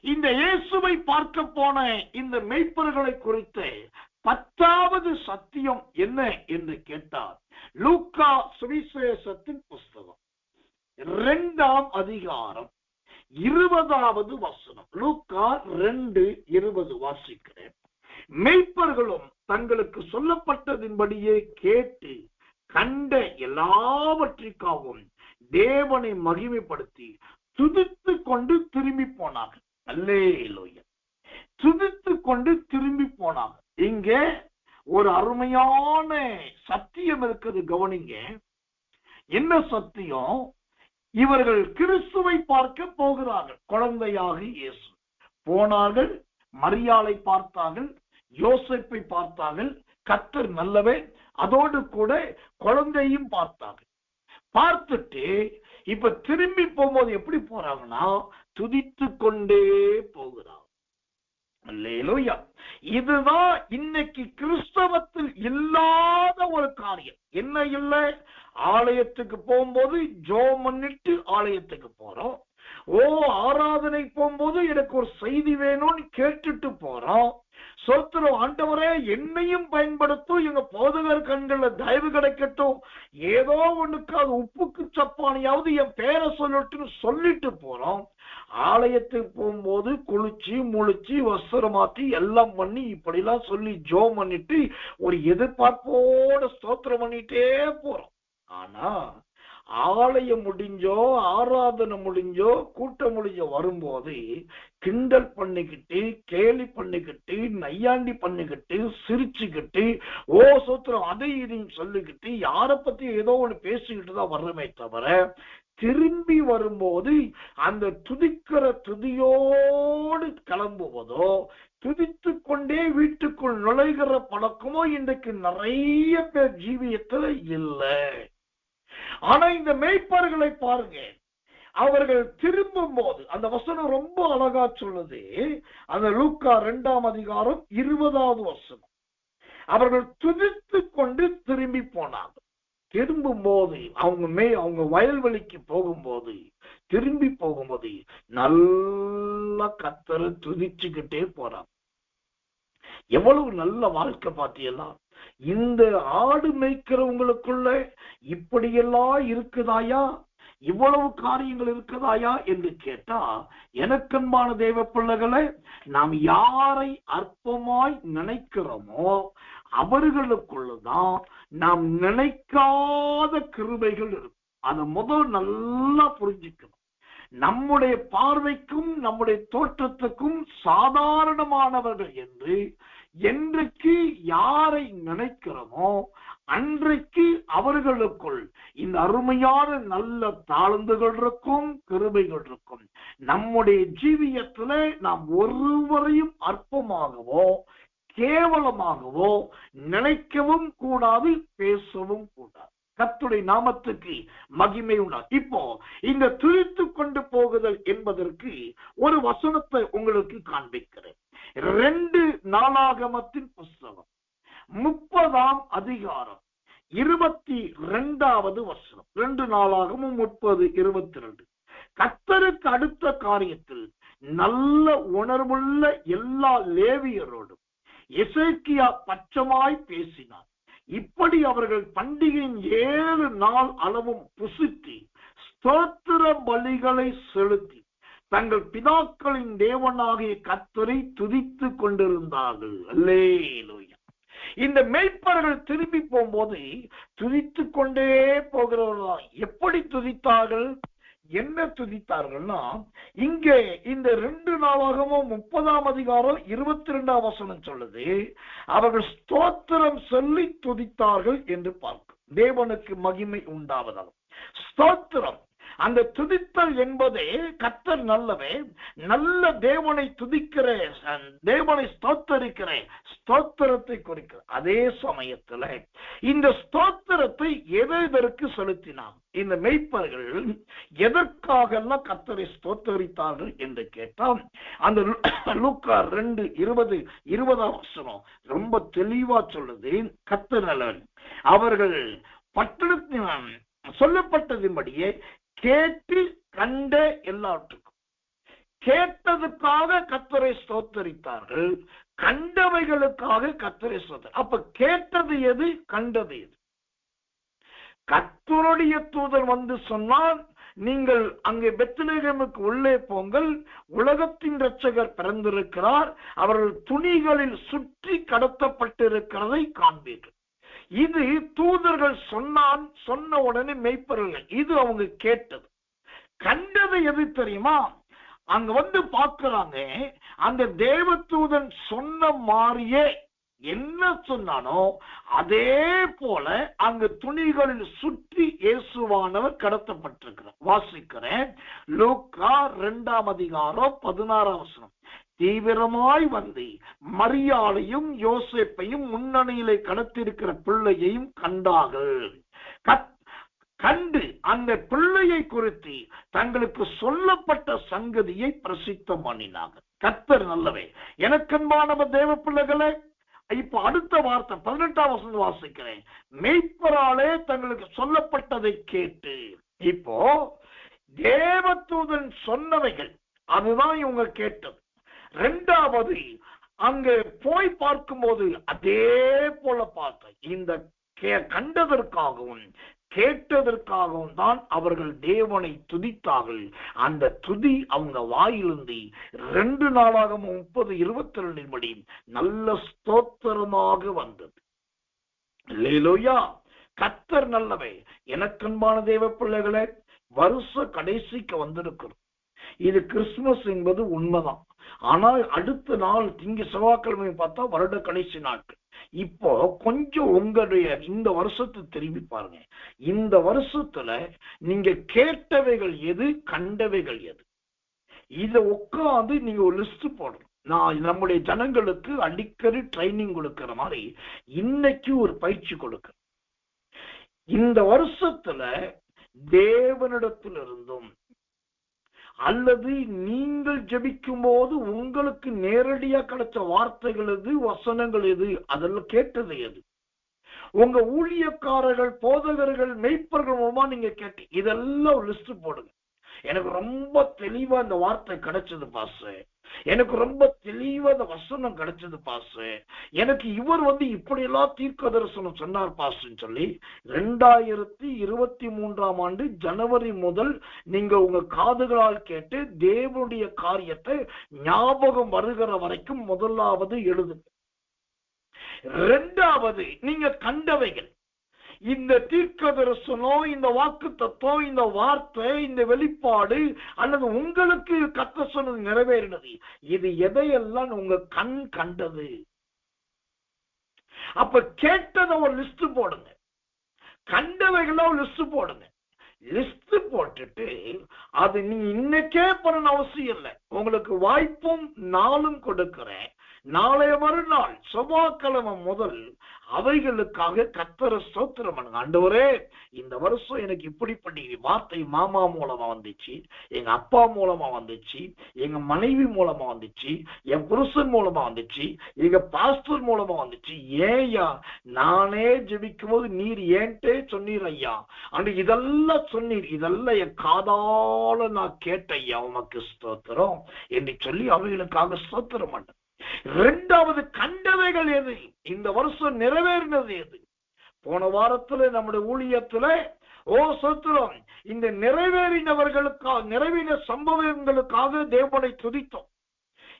இந்த இயேசுவை பார்க்க போன இந்த மெய்ப்பர்களை குறித்த 10வது சத்தியம் என்ன என்று கேட்டார், லூக்கா சுவிசேஷத்தின் புஸ்தகம் 2ஆம் அதிகாரம் 20வது வசனம். லூக்கா 2:20 வாசிக்கிறேன். மெய்ப்பர்களும் தங்களுக்கு சொல்லப்பட்டதின்படியே கேட்டு கண்ட எல்லாவற்றிற்காகவும் தேவனை மகிமைப்படுத்தி துதித்து கொண்டு திரும்பி போனார்கள். அல்லேலூயா. துதித்து கொண்டு திரும்பி போனாங்க. இங்க ஒரு அருமையான சத்தியம் இருக்குது, கவனிங்க. என்ன சத்தியம்? இவர்கள் கிறிஸ்துவை பார்க்க போகிறார்கள். குழந்தையாக இயேசு போனார்கள், மரியாளை பார்த்தார்கள், யோசேப்பை பார்த்தார்கள், கர்த்தர் நல்லவே, அதோடு கூட குழந்தையும் பார்த்தார்கள். பார்த்துட்டு இப்ப திரும்பி போகும்போது எப்படி போறாங்கன்னா, துதித்து கொண்டே போகிறார். அல்லேலூயா. இதுதான் இன்னைக்கு கிறிஸ்தவத்தில் இல்லாத ஒரு காரியம். என்ன இல்லை? ஆலயத்துக்கு போகும்போது ஜெபம் பண்ணிட்டு ஆலயத்துக்கு போறோம். ஆராதனை போகும்போது எனக்கு ஒரு செய்தி வேணும்னு கேட்டுட்டு போறோம். சோத்திரம் ஆண்டவரே, என்னையும் பயன்படுத்தும், எங்க போதகர் கண்கள்ல தயவு கிடைக்கட்டும், ஏதோ ஒண்ணுக்காக உப்புக்கு சப்பானியாவது என் பேரை சொல்லட்டுன்னு சொல்லிட்டு போறோம். ஆலயத்துக்கு போகும்போது குளிச்சு முழிச்சு வஸ்திரம் மாற்றி எல்லாம் பண்ணி இப்படிலாம் சொல்லி ஜெபம் பண்ணிட்டு ஒரு எதிர்பார்ப்போட ஸ்தோத்திரம் பண்ணிட்டே போறோம். ஆனா ஆலயம் முடிஞ்சோ ஆராதனை முடிஞ்சோ கூட்டம் முடிஞ்சோ வரும்போது கிண்டல் பண்ணிக்கிட்டு கேலி பண்ணிக்கிட்டு நையாண்டி பண்ணிக்கிட்டு சிரிச்சுக்கிட்டு ஓ சோத்திரம் அதை இதையும் சொல்லிக்கிட்டு யாரை பத்தி ஏதோ ஒண்ணு பேசிக்கிட்டு தான் வர்றமே தவிர திரும்பி வரும்போது அந்த துதிக்கிற துதியோடு கிளம்புவதோ துதித்து கொண்டே வீட்டுக்குள் நுழைகிற பழக்கமோ இன்றைக்கு நிறைய பேர் ஜீவியத்துல இல்லை. ஆனா இந்த மேய்ப்பர்களை பாருங்க, அவர்கள் திரும்பும் போது அந்த வசனம் ரொம்ப அழகா சொல்லுது. அந்த லூக்கா 2ஆம் அதிகாரம் 20வது வசனம், அவர்கள் துதித்து கொண்டு திரும்பி போனாங்க. திரும்பும் போது அவங்க வயல்வெளிக்கு போகும்போது திரும்பி போகும்போது நல்ல கர்த்தரை துதிச்சுக்கிட்டே போறாங்க. எவ்வளவு நல்ல வாழ்க்கை பாத்தியெல்லாம். இந்த ஆடு மேய்க்கிறவங்களுக்குள்ள இப்படியெல்லாம் இருக்குதாயா, இவ்வளவு காரியங்கள் இருக்குதாயா என்று கேட்டா, எனக்கன்பான தேவ பிள்ளைகளை, நாம் யாரை அற்பமாய் நினைக்கிறோமோ அவர்களுக்குள்ளதான் நாம் நினைக்காத கிருபைகள் இருக்கும். அதை முதல் நல்லா புரிஞ்சுக்கணும். நம்முடைய பார்வைக்கும் நம்முடைய தோற்றத்துக்கும் சாதாரணமானவர்கள் என்று என்றைக்கு யாரை நினைக்கிறோமோ அன்றைக்கு அவர்களுக்குள் இந்த அருமையான நல்ல தாழ்ந்துகள் இருக்கும், கிருபைகள் இருக்கும். நம்முடைய ஜீவியத்துல நாம் ஒருவரையும் அற்பமாகவோ கேவலமாகவோ நினைக்கவும் கூடாது, பேசவும் கூடாது. கர்த்தருடைய நாமத்துக்கு மகிமை உண்டாகும். இப்போ இந்த துதித்து கொண்டு போகுதல் என்பதற்கு ஒரு வசனத்தை உங்களுக்கு காண்பிக்கிறேன். 2 நாளாகமத்தின் புஸ்தகம் 30ஆம் அதிகாரம் 22வது வசனம். 2 நாளாகமும் 30:22. கர்த்தருக்கு அடுத்த காரியத்தில் நல்ல உணர்வுள்ள எல்லா லேவியரோடும் எசேக்கியா பட்சமாய் பேசினார். இப்படி அவர்கள் பண்டிகையின் 7 நாள் அளவும் புசித்து ஸ்தோத்திர பலிகளை செலுத்தி தங்கள் பிதாக்களின் தேவனாகிய கர்த்தரை துதித்து கொண்டிருந்தார்கள். அல்லேலூயா. இந்த மேய்ப்பர்கள் திரும்பி போகும்போது துதித்து கொண்டே போகிறவர்கள். எப்படி துதித்தார்கள், என்ன துதித்தார்கள்னா, இங்கே இந்த 2 நாளாகமும் 30ஆம் அதிகாரம் 22ஆம் வசனம் சொல்லுது, அவர்கள் ஸ்தோத்திரம் சொல்லி துதித்தார்கள் என்று பார்க்கும். தேவனுக்கு மகிமை உண்டாவதாக. ஸ்தோத்திரம், அந்த துதித்தல் என்பதே கர்த்தர் நல்லவே, நல்ல தேவனை துதிக்கிற, தேவனை ஸ்தோத்தரிக்கிற ஸ்தோத்திரத்தை குறிக்கிற. அதே சமயத்துல இந்த ஸ்தோத்திரத்தை எதற்கு செலுத்தினான்? இந்த மேய்ப்பர்கள் எதற்காகலாம் கர்த்தரை ஸ்தோத்தரித்தார்கள் என்று கேட்டால், அந்த லூக்கா 2:20 வசனம் ரொம்ப தெளிவா சொல்லுது. கர்த்தர் நல்லவன். அவர்கள் பட்டணத்தின் சொல்லப்பட்டதின்படியே கேட்டு கண்ட எல்லாவற்றுக்கும், கேட்டதுக்காக கர்த்தரை ஸ்தோத்தரித்தார்கள், கண்டவைகளுக்காக கர்த்தரை ஸ்தோத்தரித்தார்கள். அப்ப கேட்டது எது, கண்டது எது? கர்த்தருடைய தூதர் வந்து சொன்னால், நீங்கள் அங்கே பெத்லகேமுக்கு உள்ளே போங்கள், உலகத்தின் இரட்சகர் பிறந்திருக்கிறார், அவர்கள் துணிகளில் சுற்றி கடத்தப்பட்டிருக்கிறதை காண்பீர்கள். இது தூதர்கள் சொன்ன உடனே மேய்ப்பர்கள், இது அவங்க கேட்டது. கண்டது எது தெரியுமா? அங்க வந்து பார்க்கிறாங்க, அந்த தேவதூதன் சொன்ன மாதிரியே என்ன சொன்னானோ அதே போல அங்கு துணிகளில் சுற்றி இயேசுவானவர் கடத்தப்பட்டிருக்கிறார். வாசிக்கிறேன். லூக்கா 2ஆம் அதிகாரம் 16ஆம் வசனம். தீவிரமாய் வந்து மரியாளையும் யோசேப்பையும் முன்னணியிலே கடத்திருக்கிற பிள்ளையையும் கண்டார்கள். கண்டு அந்த பிள்ளையை குறித்து தங்களுக்கு சொல்லப்பட்ட சங்கதியை பிரசித்தம் பண்ணினாங்க. கர்த்தர் நல்லவே. எனக்கன்பானவர் தேவ பிள்ளைகளே, இப்ப அடுத்த வார்த்தை 18ஆம் வசனம் வாசிக்கிறேன். மேய்ப்பராலே தங்களுக்கு சொல்லப்பட்டதை கேட்டு, இப்போ தேவதூதன் சொன்னவைகள் அதுதான் இவங்க கேட்டது. 2வது, அங்க போய் பார்க்கும்போது அதே போல பார்த்த இந்த கண்டதற்காகவும் கேட்டதற்காகவும் தான் அவர்கள் தேவனை துதித்தார்கள். அந்த துதி அவங்க வாயிலிருந்து 2 நாளாகமும் 30:22 படி நல்ல ஸ்தோத்திரமாக வந்தது. அல்லேலூயா. கர்த்தர் நல்லவே. எனக்கன்பான தேவ பிள்ளைகளே, வருஷ கடைசிக்கு வந்திருக்கிறோம். இது கிறிஸ்துமஸ் என்பது உண்மைதான். ஆனால் அடுத்த நாள் திங்க செவ்வாய்க்கிழமை பார்த்தா வருட கடைசி நாட்கள். இப்போ கொஞ்சம் உங்களுடைய இந்த வருஷத்தை திரும்பி பாருங்க. இந்த வருஷத்துல நீங்க கேட்டவைகள் எது, கண்டவைகள் எது, இத உட்காந்து நீங்க ஒரு லிஸ்ட் போடணும். நான் நம்முடைய ஜனங்களுக்கு அடிக்கடி ட்ரைனிங் கொடுக்கிற மாதிரி இன்னைக்கு ஒரு பயிற்சி கொடுக்கிறேன். இந்த வருஷத்துல தேவனிடத்திலிருந்தும் அல்லது நீங்கள் ஜெபிக்கும் போது உங்களுக்கு நேரடியா கிடைச்ச வார்த்தைகள் எது, வசனங்கள் எது, அதெல்லாம் கேட்டது எது, உங்க ஊழியக்காரர்கள், போதகர்கள், மெய்ப்பர்கள் மூலமா நீங்க கேட்டு இதெல்லாம் ஒரு லிஸ்ட் போடுங்க. எனக்கு ரொம்ப தெளிவா இந்த வார்த்தை கிடைச்சது பாஸ், எனக்கு ரொம்ப தெளிவா இந்த வசனம் கிடைச்சது பாஸ், எனக்கு இவர் இப்படி எல்லாம் தீர்க்க தரிசனம் சொன்னார் பாஸ்ன்னு சொல்லி 2023 ஜனவரி முதல் நீங்க உங்க காதுகளால் கேட்டு தேவனுடைய காரியத்தை ஞாபகம் வருகிற வரைக்கும் முதலாவது எழுதுங்க. இரண்டாவது, நீங்க கண்டவைகள், இந்த தீர்க்க தரிசனம், இந்த வாக்கு தத்துவம், இந்த வார்த்தை, இந்த வெளிப்பாடு அல்லது உங்களுக்கு கர்த்தர் சொன்னது நிறைவேறினது, இது எதையெல்லாம் உங்க கண் கண்டது. அப்ப கேட்டதை ஒரு லிஸ்ட் போடுங்க, கண்டவைகள ஒரு லிஸ்ட் போடுங்க. லிஸ்ட் போட்டுட்டு அது நீங்க இன்னைக்கே பண்ண அவசியம் இல்லை. உங்களுக்கு வாய்ப்பும் நாளும் கொடுக்கிறேன். நாளைய மறுநாள் செவ்வாய்க்கிழமை முதல் அவைகளுக்காக கர்த்தரை ஸ்தோத்திரம் பண்ணுங்க. ஆண்டவரே, இந்த வருஷம் எனக்கு இப்படிப்பட்ட வார்த்தை மாமா மூலமா வந்துச்சு, எங்க அப்பா மூலமா வந்துச்சு, எங்க மனைவி மூலமா வந்துச்சு, என் புருஷன் மூலமா வந்துச்சு, எங்க பாஸ்டர் மூலமா வந்துச்சு. ஏயா நானே ஜெபிக்கும் போது நீர் ஏன்ட்டே சொன்னீர் ஐயா, அன்று இதெல்லாம் சொன்னீர், இதெல்லாம் என் காதால நான் கேட்ட ஐயா, உமக்கு ஸ்தோத்திரம் என்று சொல்லி அவைகளுக்காக ஸ்தோத்திரம் பண்ண. இரண்டாவது, கண்டவைகள் எது, இந்த வருஷம் நிறைவேறினது எது. போன வாரத்துல நம்முடைய ஊழியத்துல சோத்திரம், இந்த நிறைவேறினவர்களுக்காக, நிறைவேறின சம்பவங்களுக்காக தேவனை துதித்தோம்.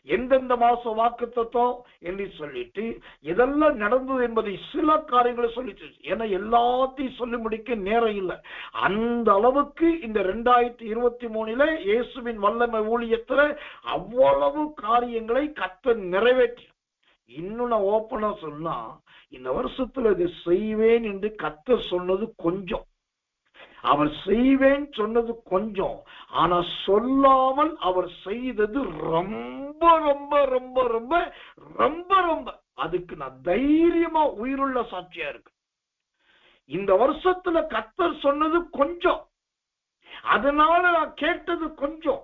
எந்தெந்த மாசம் வாக்கு தத்துவம் என்று சொல்லிட்டு இதெல்லாம் நடந்தது என்பதை சில காரியங்களை சொல்லிட்டு, ஏன்னா எல்லாத்தையும் சொல்லி முடிக்க நேரம் இல்லை. அந்த அளவுக்கு இந்த 2023 இயேசுவின் வல்லமை ஊழியத்துல அவ்வளவு காரியங்களை கர்த்தர் நிறைவேற்றி. இன்னும் நான் ஓப்பனா சொன்னா, இந்த வருஷத்துல இதை செய்வேன் என்று கர்த்தர் சொன்னது கொஞ்சம், அவர் செய்வேன் சொன்னது கொஞ்சம், ஆனா சொல்லாமல் அவர் செய்தது ரொம்ப ரொம்ப ரொம்ப ரொம்ப ரொம்ப ரொம்ப. அதுக்கு நான் தைரியமா உயிருள்ள சாட்சியா இருக்கு. இந்த வருஷத்துல கர்த்தர் சொன்னது கொஞ்சம், அதனால நான் கேட்டது கொஞ்சம்,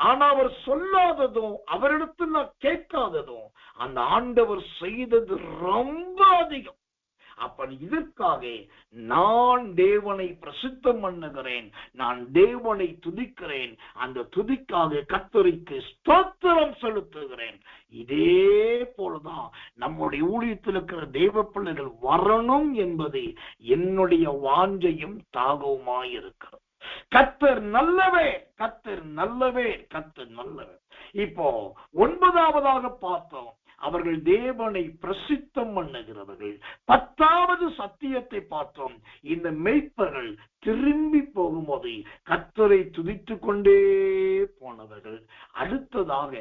ஆனா அவர் சொல்லாததும் அவரிடத்தில் நான் கேட்காததும் அந்த ஆண்டவர் செய்தது ரொம்ப அதிகம். அப்ப இதற்காக நான் தேவனை பிரசித்தம் பண்ணுகிறேன், நான் தேவனை துதிக்கிறேன், அந்த துதிக்காக கர்த்தருக்கு ஸ்தோத்திரம் செலுத்துகிறேன். இதே போலதான் நம்முடைய ஊழியத்தில் இருக்கிற தேவ பிள்ளைகள் வரணும் என்பது என்னுடைய வாஞ்சையும் தாகவுமாயிருக்கிறது. கர்த்தர் நல்லவே, கர்த்தர் நல்லவே, கர்த்தர் நல்லவே. இப்போ 9வதாக பார்த்தோம், அவர்கள் தேவனை பிரசித்தம் பண்ணுகிறவர்கள். 10வது சத்தியத்தை பார்த்தோம், இந்த மெய்ப்பர்கள் திரும்பி போகும்போது கர்த்தரை துதித்து கொண்டே போனவர்கள். அடுத்ததாக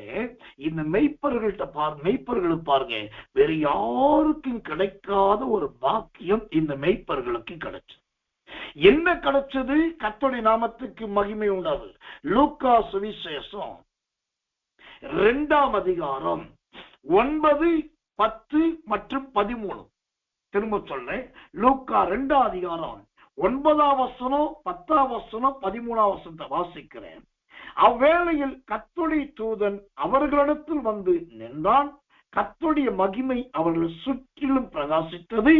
இந்த மெய்ப்பர்களுக்கு பாருங்க, வேற யாருக்கும் கிடைக்காத ஒரு பாக்கியம் இந்த மெய்ப்பர்களுக்கு கிடைச்சது. என்ன கிடைச்சது? கர்த்தருடைய நாமத்துக்கு மகிமை உண்டாது. லூக்கா சுவிசேஷம் 2ஆம் அதிகாரம் 9, 10 மற்றும் 13. திரும்ப சொல்றேன், லூக்கா 2ஆம் அதிகாரம் 9ஆம் வசனம், 10ஆம் வசனம், 13ஆம் வசனத்தை வாசிக்கிறேன். அவ்வேளையில் கர்த்தருடைய தூதன் அவர்களிடத்தில் வந்து நின்றான். கர்த்தருடைய மகிமை அவர்கள் சுற்றிலும் பிரகாசித்தது.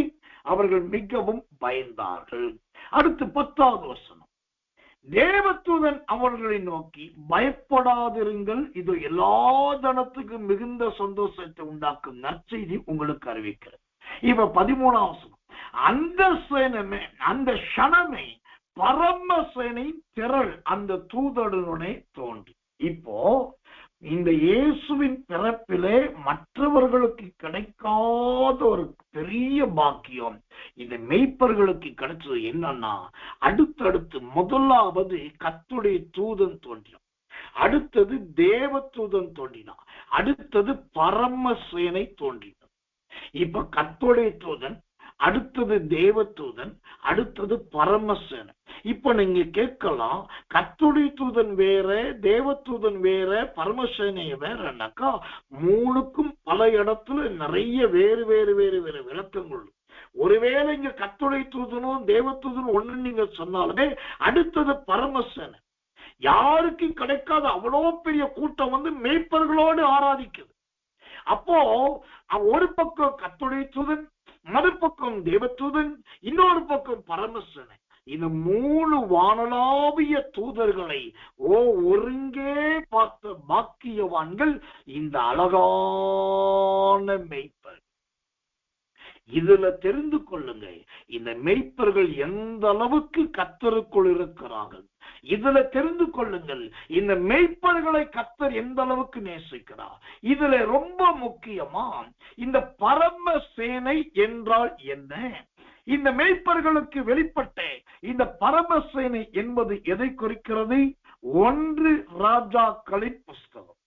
அவர்கள் மிகவும் பயந்தார்கள். அடுத்து 10வது வசனம், தேவதூதன் அவர்களை நோக்கி, பயப்படாதிருங்கள், இது எல்லா ஜனத்துக்கும் மிகுந்த சந்தோஷத்தை உண்டாக்கும் நற்செய்தி உங்களுக்கு அறிவிக்கிறது. இப்ப 13ஆம் வசனம், அந்த க்ஷணமே பரம சேனை திரள் அந்த தூதனுடனே தோன்றி. இப்போ இந்த இயேசுவின் பிறப்பிலே மற்றவர்களுக்கு கிடைக்காத ஒரு பெரிய பாக்கியம் இந்த மெய்ப்பர்களுக்கு கிடைச்சது என்னன்னா, அடுத்தடுத்து முதலாவது கர்த்தருடைய தூதன் தோன்றினான், அடுத்தது தேவ தூதன் தோன்றினான், அடுத்தது பரமசேனை தோன்றினான். இப்ப கர்த்தருடைய தூதன், அடுத்தது தேவ தூதன், அடுத்தது பரமசேனை. இப்ப நீங்க கேட்கலாம், கர்த்தருடைய தூதன் வேற, தேவ தூதன் வேற, பரமசேனை வேறனாக்கா, மூணுக்கும் பல இடத்துல நிறைய வேறு வேறு வேறு வேறு விளக்கங்கள். ஒருவேளை இங்க கர்த்தருடைய தூதனும் தேவ தூதனும் ஒண்ணு நீங்க சொன்னாலுமே, அடுத்தது பரமசேனை. யாருக்கு கிடைக்காத அவ்வளோ பெரிய கூட்டம் மேய்ப்பர்களோடு ஆராதிக்குது. அப்போ ஒரு பக்கம் கர்த்தருடைய தூதன், மறுபக்கம் தேவதூதன், இன்னொரு பக்கம் பரமசேனை. இந்த மூணு வானளாவிய தூதர்களை ஒருங்கே பார்த்த பாக்கியவான்கள் இந்த அழகான மெய்ப்பர். இதுல தெரிந்து கொள்ளுங்க, இந்த மெய்ப்பர்கள் எந்த அளவுக்கு கர்த்தருக்குள் இருக்கிறார்கள். இதுல தெரிந்து கொள்ளுங்கள், இந்த மெய்ப்பர்களை கர்த்தர் எந்த அளவுக்கு நேசிக்கிறார். இதுல ரொம்ப முக்கியமா இந்த பரமசேனை என்றால் என்ன, இந்த மெய்ப்பர்களுக்கு வெளிப்பட்ட இந்த பரமசேனை என்பது எதை குறிக்கிறது? 1 ராஜாக்களின் புஸ்தகம்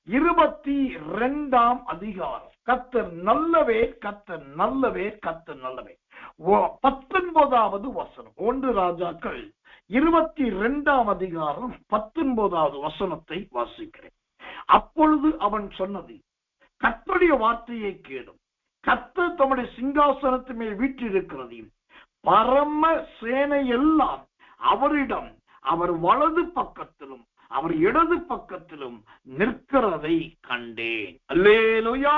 22ஆம் அதிகாரம். கர்த்தர் நல்லவே, கர்த்தர் நல்லவே, கர்த்தர் நல்லவே. 19வது வசனம். 1 ராஜாக்கள் 22ஆம் அதிகாரம் 19வது வசனத்தை வாசிக்கிறேன். அப்பொழுது அவன் சொன்னது, கர்த்தருடைய வார்த்தையை கேளும், கர்த்தர் தம்முடைய சிங்காசனத்து மேல் வீற்றிருக்கிறதையும் பரம சேனை எல்லாம் அவரிடம் அவர் வலது பக்கத்திலும் அவர் இடது பக்கத்திலும் நிற்கிறதை கண்டேன். அல்லேலூயா.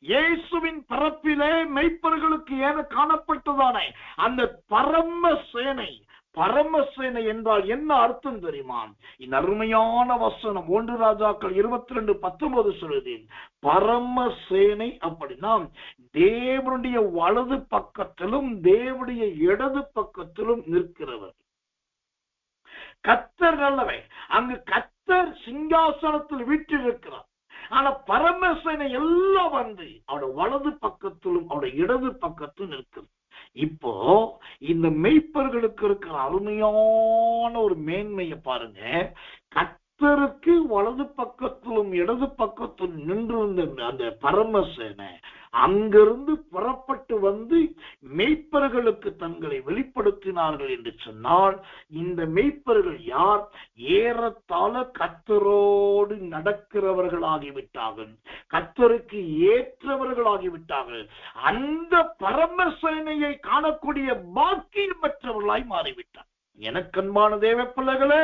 இயேசுவின் பிறப்பிலே மெய்ப்பர்களுக்கு ஏன காணப்பட்டதான அந்த பரம சேனை. பரமசேனை என்றால் என்ன அர்த்தம் தெரியுமா? இந்த அருமையான வசனம் 1 ராஜாக்கள் 22:19 சொல்லுது, பரமசேனை அப்படின்னா தேவனுடைய வலது பக்கத்திலும் தேவனுடைய இடது பக்கத்திலும் நிற்கிறவர். கர்த்தர் நல்லவை. அங்கு கர்த்தர் சிங்காசனத்தில் வீற்றிருக்கிறார். ஆனா பரமசேனை எல்லாம் அவருடைய வலது பக்கத்திலும் அவருடைய இடது பக்கத்திலும் நிற்கிறது. இப்போ இந்த மெய்ப்பர்களுக்கு இருக்கிற அருமையான ஒரு மேன்மையை பாருங்க. கர்த்தருக்கு வலது பக்கத்திலும் இடது பக்கத்திலும் நின்றிருந்த அந்த பரமசேனை அங்கிருந்து புறப்பட்டு மெய்ப்பர்களுக்கு தங்களை வெளிப்படுத்தினார்கள் என்று சொன்னால், இந்த மெய்ப்பர்கள் யார்? ஏறத்தாழ கர்த்தரோடு நடக்கிறவர்களாகிவிட்டார்கள், கர்த்தருக்கு ஏற்றவர்களாகிவிட்டார்கள். அந்த பரமசேனையை காணக்கூடிய பாக்கியம் பெற்றவர்களாய் மாறிவிட்டார். எனக்கு அன்பான தேவ பிள்ளைகளே,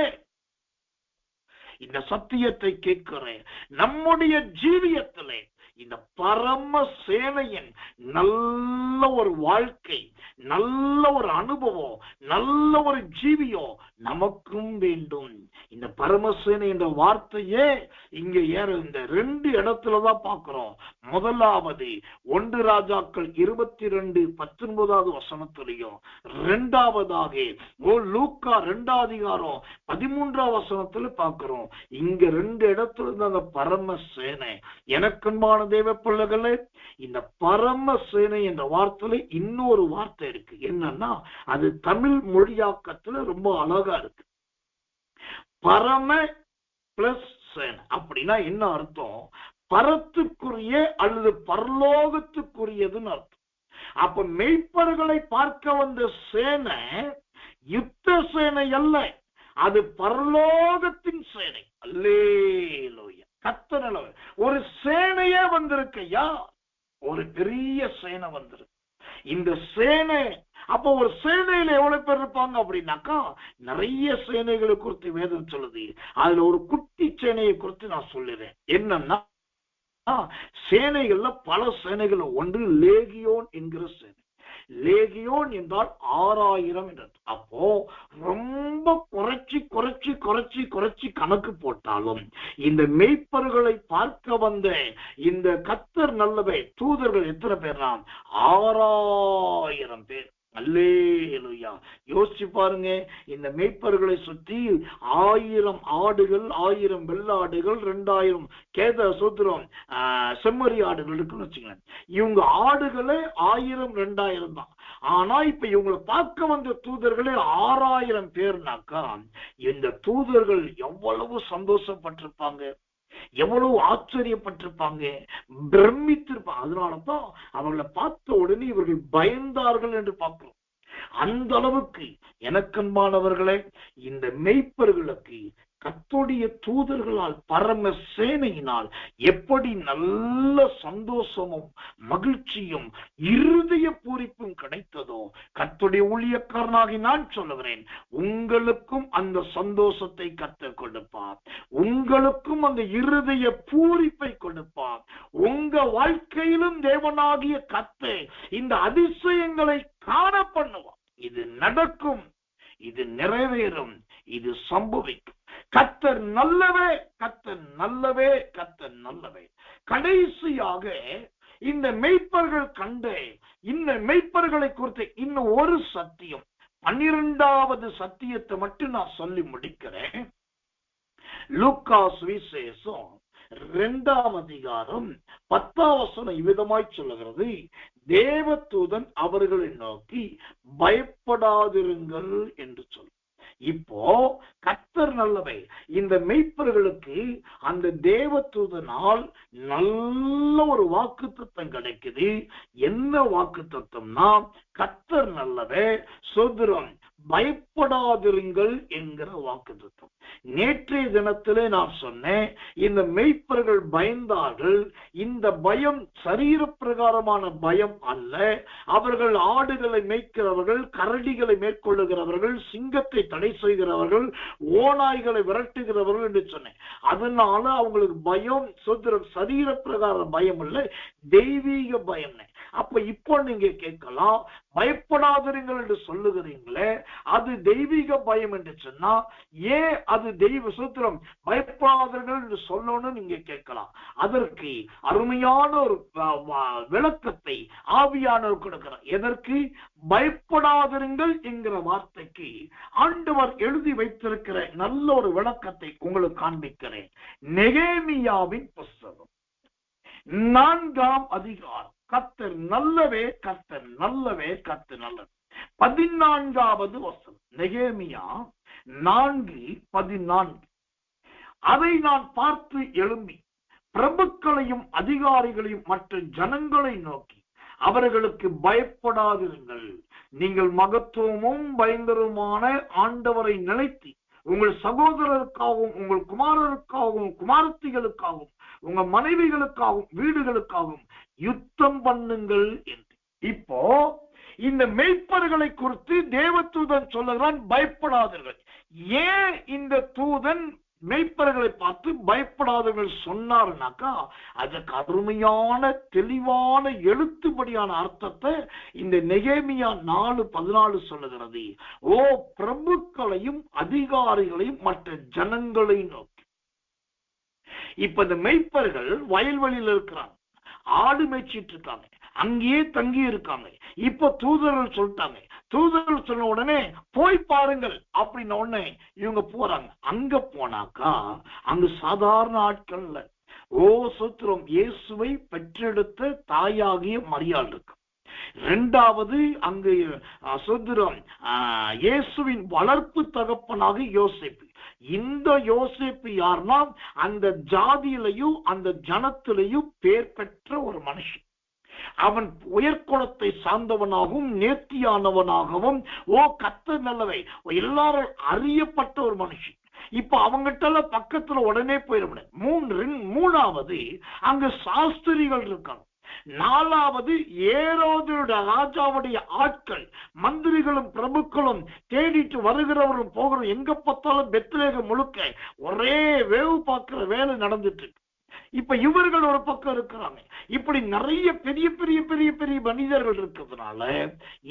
இந்த சத்தியத்தை கேட்கிறேன். நம்முடைய ஜீவியத்திலே இந்த பரமசேனையின் நல்ல ஒரு வாழ்க்கை, நல்ல ஒரு அனுபவம், நல்ல ஒரு ஜீவியம் நமக்கும் வேண்டும். இந்த பரமசேனை என்ற வார்த்தையே இங்க இந்த 2 இடத்துலதான் பார்க்கிறோம். முதலாவது 1 ராஜாக்கள் 22:19 வசனத்திலையும், இரண்டாவதாக லூக்கா 2ஆம் அதிகாரம் 13ஆம் வசனத்துல பார்க்கிறோம். இங்க 2 இடத்துல அந்த பரமசேனை. எனக்கன்பான தேவ பிள்ளைகளே, இந்த பரமசேனை என்ற வார்த்தையில இன்னொரு வார்த்தை இருக்கு. என்னன்னா, அது தமிழ் மொழியாக்கத்துல ரொம்ப அழகா இருக்கு. பரம பிளஸ் சேனை அப்படின்னா என்ன அர்த்தம்? பரத்துக்குரிய அல்லது பரலோகத்துக்குரியதுன்னு அர்த்தம். அப்ப மெய்ப்பர்களை பார்க்க வந்த சேனை யுத்த சேனை அல்ல, அது பரலோகத்தின் சேனை. அல்லேலூயா. கர்த்தர் ஒரு சேனையே வந்திருக்கையா, ஒரு பெரிய சேனை வந்திருக்கு. இந்த சேனை அப்போ ஒரு சேனையில எவ்வளவு பேர் இருப்பாங்க அப்படின்னாக்கா, நிறைய சேனைகளை குறித்து வேதம் சொல்லுது. அதுல ஒரு குட்டி சேனையை குறித்து நான் சொல்லுறேன். என்னன்னா, சேனைகள்ல பல சேனைகள். ஒன்று லேகியோன் என்கிற சேனை. லேகியோன் என்றால் 6000 என்றது. அப்போ ரொம்ப குறைச்சி குறைச்சி குறைச்சி குறைச்சி கணக்கு போட்டாலும் இந்த மெய்ப்பர்களை பார்க்க வந்த இந்த கர்த்தர் நல்லவை தூதர்கள் எத்தனை பேர்? 6000 பேர். அல்லேலூயா. யோசிச்சு பாருங்க, இந்த மேய்ப்பர்களை சுற்றி 1000 ஆடுகள், 1000 வெள்ளாடுகள், 2000 கேத சூத்திரம் செம்மறி ஆடுகள் இருக்குன்னு வச்சுக்கோங்க. இவங்க ஆடுகளே 1000 2000 தான். ஆனா இப்ப இவங்களை பார்க்க வந்த தூதர்களே 6000 பேர்னாக்கா, இந்த தூதர்கள் எவ்வளவு சந்தோஷப்பட்டிருப்பாங்க, எவ்வளவு ஆச்சரியப்பட்டிருப்பாங்க, பிரமித்திருப்பாங்க. அதனாலதான் அவர்களை பார்த்த உடனே இவர்கள் பயந்தார்கள் என்று பார்க்கிறோம். அந்த அளவுக்கு எனக்கன்பானவர்களே, இந்த மெய்ப்பர்களுக்கு கர்த்தருடைய தூதர்களால், பரம சேனையினால் எப்படி நல்ல சந்தோஷமும் மகிழ்ச்சியும் இருதய பூரிப்பும் கிடைத்ததோ, கர்த்தருடைய ஊழியக்காரனாகி நான் சொல்லுகிறேன், உங்களுக்கும் அந்த சந்தோஷத்தை கர்த்தர் கொடுப்பார். உங்களுக்கும் அந்த இருதய பூரிப்பை கொடுப்பார். உங்க வாழ்க்கையிலும் தேவனாகிய கர்த்தர் இந்த அதிசயங்களை காண பண்ணுவார். இது நடக்கும், இது நிறைவேறும், இது சம்பவிக்கும். கர்த்தர் நல்லவே, கர்த்தர் நல்லவே, கர்த்தர் நல்லவே. கடைசியாக இந்த மெய்ப்பர்கள் கண்ட இந்த மெய்ப்பர்களை குறித்து இன்னும் ஒரு சத்தியம், 12வது சத்தியத்தை மட்டும் நான் சொல்லி முடிக்கிறேன். லூக்கா சுவிசேஷம் 2ஆம் அதிகாரம் 10ஆம் வசனம் இவ்விதமாய் சொல்லுகிறது, தேவதூதன் அவர்களை நோக்கி பயப்படாதிருங்கள் என்று சொல்லு. இப்போ கர்த்தர் நல்லவை. இந்த மெய்ப்பர்களுக்கு அந்த தேவதூதனால் நல்ல ஒரு வாக்குத்தத்தம் கிடைக்குது. என்ன வாக்குத்தத்தம்னா, கர்த்தர் நல்லவே, சோதரம், பயப்படாதிருங்கள் என்கிற வாக்குத்தத்தம். நேற்றைய தினத்திலே நான் சொன்னேன், இந்த மெய்ப்பர்கள் பயந்தார்கள். இந்த பயம் சரீர பிரகாரமான பயம் அல்ல. அவர்கள் ஆடுகளை மேய்க்கிறவர்கள், கரடிகளை மேற்கொள்ளுகிறவர்கள், சிங்கத்தை தடை செய்கிறவர்கள், ஓநாய்களை விரட்டுகிறவர்கள் என்று சொன்னேன். அதனால அவங்களுக்கு பயம் சோதரம் சரீர பிரகார பயம் இல்ல, தெய்வீக பயம். அப்ப இப்போ நீங்க கேட்கலாம், பயப்படாதிருங்கள் என்று சொல்லுகிறீங்களே, அது தெய்வீக பயம் என்று சொன்னா ஏன் அது தெய்வ சூத்திரம் பயப்படாதீர்கள் என்று சொல்லணும்னு நீங்க கேட்கலாம். அதற்கு அருமையான ஒரு விளக்கத்தை ஆவியானவர் கொடுக்கிறார். எதற்கு பயப்படாதிருங்கள் என்கிற வார்த்தைக்கு ஆண்டவர் எழுதி வைத்திருக்கிற நல்ல ஒரு விளக்கத்தை உங்களுக்கு காண்பிக்கிறேன். நெகேமியாவின் புஸ்தகம் 4ஆம் அதிகாரம். கர்த்தர் நல்லவே, கர்த்தர் நல்லவே, கர்த்தர் நல்லவே. 14வது வசனம், நெகேமியா 4:14. அதை நான் பார்த்து எழும்பி பிரபுக்களையும் அதிகாரிகளையும் மற்ற ஜனங்களை நோக்கி அவர்களுக்கு பயப்படாதிருங்கள். நீங்கள் மகத்துவமும் பயங்கரமான ஆண்டவரை நினைத்து உங்கள் சகோதரருக்காகவும் உங்கள் குமாரருக்காகவும் குமாரத்திகளுக்காகவும் உங்க மனைவிகளுக்காகவும் வீடுகளுக்காகவும் யுத்தம் பண்ணுங்கள் என்று. இப்போ இந்த மெய்ப்பர்களை குறித்து தேவதூதன் சொல்லுகிறான், பயப்படாதீர்கள். ஏன் இந்த தூதன் மெய்ப்பர்களை பார்த்து பயப்படாதவர்கள் சொன்னாருனாக்கா, அதுக்கு அருமையான தெளிவான எழுத்துப்படியான அர்த்தத்தை இந்த நெகேமியா 4:14 சொல்லுகிறது. ஓ பிரபுக்களையும் அதிகாரிகளையும் மற்ற ஜனங்களை நோக்கி. இப்ப இந்த மெய்ப்பர்கள் வயல்வெளியில் இருக்கிறாங்க, ஆடு மேய்ச்சிட்டு இருக்காங்க, அங்கேயே தங்கி இருக்காங்க. இப்ப தூதர்கள் சொல்லிட்டாங்க. தூதர்கள் சொன்ன உடனே போய் பாருங்கள் அப்படின்ன உடனே இவங்க போறாங்க. அங்க போனாக்கா அங்கு சாதாரண ஆட்கள். ஓ சூத்திரம், இயேசுவை பெற்றெடுத்த தாயாகிய மரியாள் இருக்கு. 2வது அங்கு சூத்திரம் இயேசுவின் வளர்ப்பு தகப்பனாக யோசேப்பு. இந்த யோசேப்பு யாருன்னா அந்த ஜாதியிலையும் அந்த ஜனத்திலையும் பேர் பெற்ற ஒரு மனுஷன். அவன் உயர்குலத்தை சார்ந்தவனாகவும் நேர்த்தியானவனாகவும் ஓ கர்த்தர் நல்லவை எல்லாரும் அறியப்பட்ட ஒரு மனுஷன். இப்ப அவங்கிட்ட பக்கத்துல உடனே போயிட முடியாது. 3வது அங்க சாஸ்திரிகள் இருக்காங்க. 4வது ஏரோதுடைய ராஜாவுடைய ஆட்கள், மந்திரிகளும் பிரபுக்களும் தேடிட்டு வருகிறவரும் போகிறோம். எங்க பார்த்தாலும் பெத்லேகம் முழுக்க ஒரே வேவு பார்க்கிற வேலை நடந்துட்டு இருக்கு. இப்ப இவர்கள் ஒரு பக்கம் இருக்கிறாங்க. இப்படி நிறைய பெரிய பெரிய பெரிய பெரிய மனிதர்கள் இருக்கிறதுனால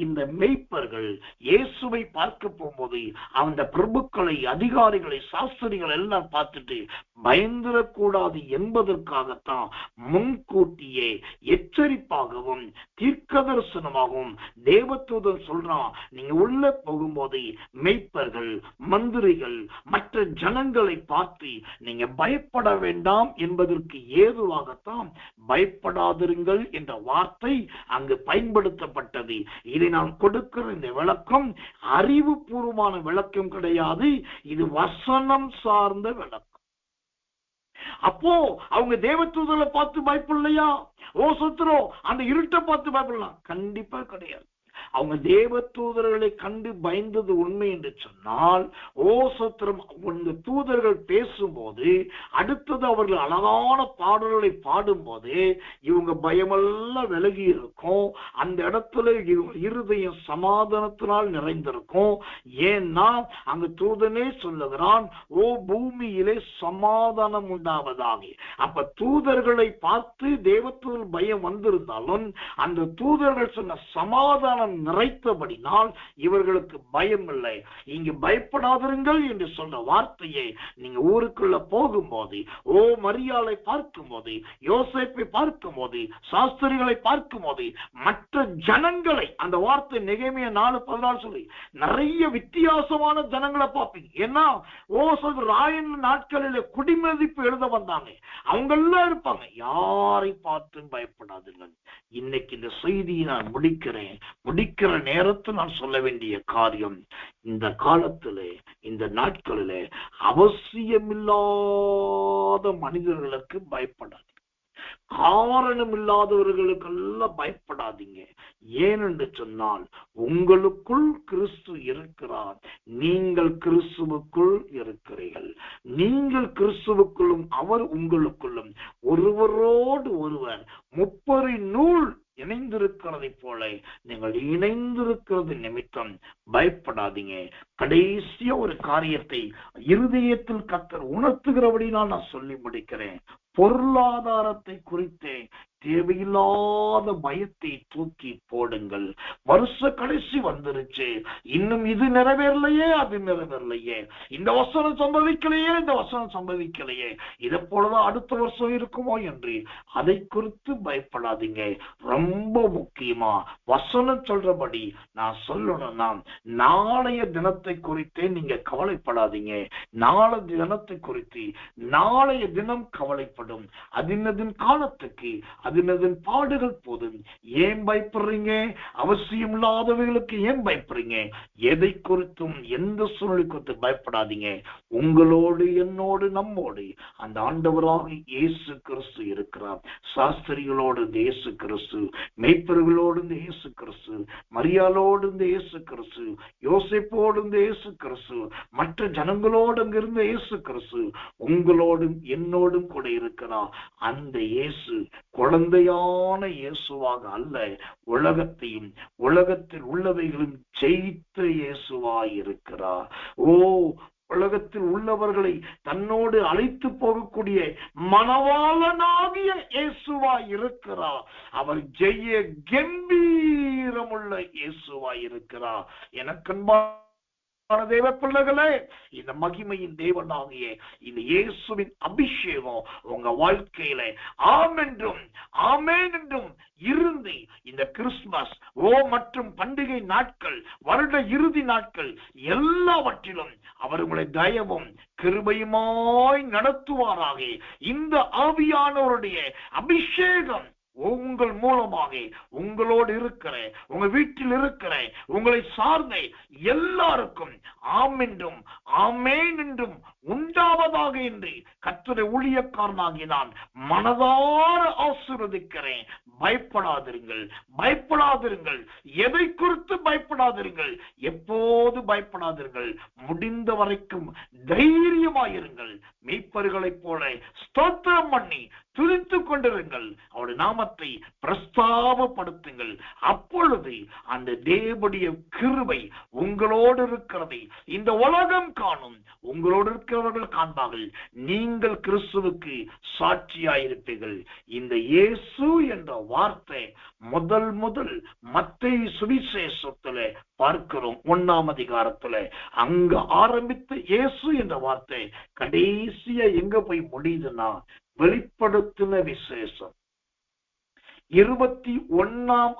இந்த மெய்ப்பர்கள் இயேசுவை பார்க்க போகும்போது அந்த பிரபுக்களை, அதிகாரிகளை, சாஸ்திரிகள் எல்லாம் பார்த்துட்டு பயந்துடக்கூடாது என்பதற்காகத்தான் முன்கூட்டியே எச்சரிப்பாகவும் தீர்க்க தரிசனமாகவும் தேவதூதன் சொல்றான், நீங்க உள்ள போகும்போது மெய்ப்பர்கள், மந்திரிகள், மற்ற ஜனங்களை பார்த்து நீங்க பயப்பட வேண்டாம் என்பதற்கு ஏதுவாகத்தான் பயப்படாதிருங்கள் என்ற வார்த்தை அங்கு பயன்படுத்தப்பட்டது. இதை நான் கொடுக்கிற இந்த விளக்கம் அறிவுபூர்வமான விளக்கம் கிடையாது, இது வசனம் சார்ந்த விளக்கம். அப்போ அவங்க தேவதூதர்களை பார்த்து பயப்படலையா? ஓ சுத்திரோ அந்த இருட்டை பார்த்து பயப்படலாம்? கண்டிப்பா கிடையாது. அவங்க தேவதூதர்களை கண்டு பயந்தது உண்மை என்று சொன்னால், ஓ சத்திரம் இந்த தூதர்கள் பேசும்போது அடுத்தது அவர்கள் அழகான பாடல்களை பாடும்போது இவங்க பயமெல்லாம் விலகி இருக்கும். அந்த இடத்துல இருதயம் சமாதானத்தினால் நிறைந்திருக்கும். ஏன்னா அங்கு தூதனே சொல்லுகிறான், ஓ பூமியிலே சமாதானம் உண்டாவதாக. அப்ப தூதர்களை பார்த்து தேவதூதர் பயம் வந்திருந்தாலும் அந்த தூதர்கள் சொன்ன சமாதானம் நிறைத்தபடினால் இவர்களுக்கு பயம் இல்லை. இங்கு பயப்படாதிருங்கள் என்று சொன்ன வார்த்தையை நீங்க ஊருக்குள்ள போகும்போது, ஓ மரியாளை பார்க்கும்போது, யோசேப்பை பார்க்கும்போது, சாஸ்திரிகளை பார்க்கும்போது, மற்ற ஜனங்களை, அந்த வார்த்தை நெகேமியா 4:14 சொல்லி நிறைய வித்தியாசமான ஜனங்களை பார்ப்பீங்க. ஏன்னா ஓ ராயன் நாட்களில் குடிமதிப்பு எழுத வந்தாங்க, அவங்க எல்லாம் இருப்பாங்க. யாரை பார்த்தும் பயப்படாதுங்கள். இன்னைக்கு இந்த செய்தியை நான் முடிக்கிற நேரத்தில் நான் சொல்ல வேண்டிய காரியம், இந்த காலத்திலே, இந்த நாட்களிலே அவசியமில்லாத மனிதர்களுக்கு பயப்படாது, காரணம் இல்லாதவர்களுக்கு எல்லாம் பயப்படாதீங்க. ஏனென்று சொன்னால் உங்களுக்குள் கிறிஸ்து இருக்கிறார், நீங்கள் கிறிஸ்துவுக்குள் இருக்கிறீர்கள். நீங்கள் கிறிஸ்துவுக்குள்ளும் அவர் உங்களுக்குள்ளும் ஒருவரோடு ஒருவர் 30 நூல் இணைந்திருக்கிறதை போல நீங்கள் இணைந்திருக்கிறது நிமித்தம் பயப்படாதீங்க. கடைசியா ஒரு காரியத்தை இருதயத்தில் கர்த்தர் உணர்த்துகிறபடினால் நான் சொல்லி முடிக்கிறேன். பொருளாதாரத்தை குறித்து தேவையில்லாத பயத்தை தூக்கி போடுங்கள். வருஷ கடைசி வந்துருச்சு, இன்னும் இது நிறைவேறலையே, அது நிறைவேறலையே, இந்த வசனம் சம்பவிக்கலையே, இந்த வசனம் சம்பவிக்கலையே, இதை போலதான் அடுத்த வருஷம் இருக்குமோ என்று அதை குறித்து பயப்படாதீங்க. ரொம்ப முக்கியமா வசனம் சொல்றபடி நான் சொல்லணும்னா, நாளைய தினத்தை குறித்தே நீங்க கவலைப்படாதீங்க. நாளைய தினத்தை குறித்து நாளைய தினம் கவலைப்படும். அதினதின் காலத்துக்கு அதினதின் பாடுகள் போதும். ஏன் பயப்படுறீங்க? அவசியம் இல்லாதவர்களுக்கு ஏன் பயப்படுறீங்க? எதை குறித்தும் எந்த சூழ்நிலை குறித்து பயப்படாதீங்க. உங்களோடு, என்னோடு, நம்மோடு அந்த ஆண்டவராக இயேசு கிறிஸ்து இருக்கிறார். சாஸ்திரிகளோடு இயேசு கிறிஸ்து, மெய்ப்பர்களோடு இயேசு கிறிஸ்து, மரியாளோடு இயேசு கிறிஸ்து, யோசேப்போடு இயேசு கிறிஸ்து, மற்ற ஜனங்களோடு அங்கிருந்த இயேசு கிறிஸ்து உங்களோடும் என்னோடும் கூட இருக்கிறார். அந்த இயேசு குழந்தையான இயேசுவாக அல்ல, உலகத்தையும் உலகத்தில் உள்ளவைகளும் ஜெயித்த இயேசுவாய் இருக்கிறார். ஓ உலகத்தில் உள்ளவர்களை தன்னோடு அழைத்து போகக்கூடிய மணவாளனாகிய இயேசுவாய் இருக்கிறார். அவர் ஜெய கம்பீரமுள்ள இயேசுவாய் இருக்கிறார். எனக்கன்பா தேவ பிள்ளைகளே, இந்த மகிமையின் தேவனாகிய இந்த இயேசுவின் அபிஷேகம் உங்க வாழ்க்கையில ஆமென்றும் ஆமென் என்றும் இருந்து இந்த கிறிஸ்துமஸ் மற்றும் பண்டிகை நாட்கள், வருட இறுதி நாட்கள் எல்லாவற்றிலும் அவர் உங்களை தயவும் கிருபையுமாய் நடத்துவாராக. இந்த ஆவியானவருடைய அபிஷேகம் உங்கள் மூலமாக உங்களோடு இருக்கிற, உங்க வீட்டில் இருக்கிற, உங்களை சார்ந்த எல்லாருக்கும் ஆமென்றும் ஆமென் என்றும் உண்டாவதாக என்று கர்த்தருடைய ஊழியக்காரனாகி நான் மனதார ஆசீர்வதிக்கிறேன். பயப்படாதிருங்கள், பயப்படாதிருங்கள். எதை குறித்து பயப்படாதிருங்கள், எப்போது பயப்படாதிருங்கள். முடிந்த வரைக்கும் தைரியமாயிருங்கள். மெய்ப்பர்களைப் போல ஸ்தோத்திரம் பண்ணி துதித்துக் கொண்டிருங்கள், அவருடைய நாமத்தை பிரஸ்தாபப்படுத்துங்கள். அப்பொழுது அந்த தேவனுடைய கிருபை உங்களோடு இருக்கிறதை இந்த உலகம் காணும், உங்களோடு இருக்கிறவர்கள் காண்பார்கள். நீங்கள் கிறிஸ்துவுக்கு சாட்சியாயிருப்பீர்கள். இந்த இயேசு என்ற வார்த்தை முதல் மத்தேயு சுவிசேஷத்துல பார்க்கிறோம், 1ஆம் அதிகாரத்துல. அங்க ஆரம்பித்த இயேசு என்ற வார்த்தை கடைசியா எங்க போய் முடியுதுன்னா வெளிப்படுத்தின விசேஷம் 22ஆம்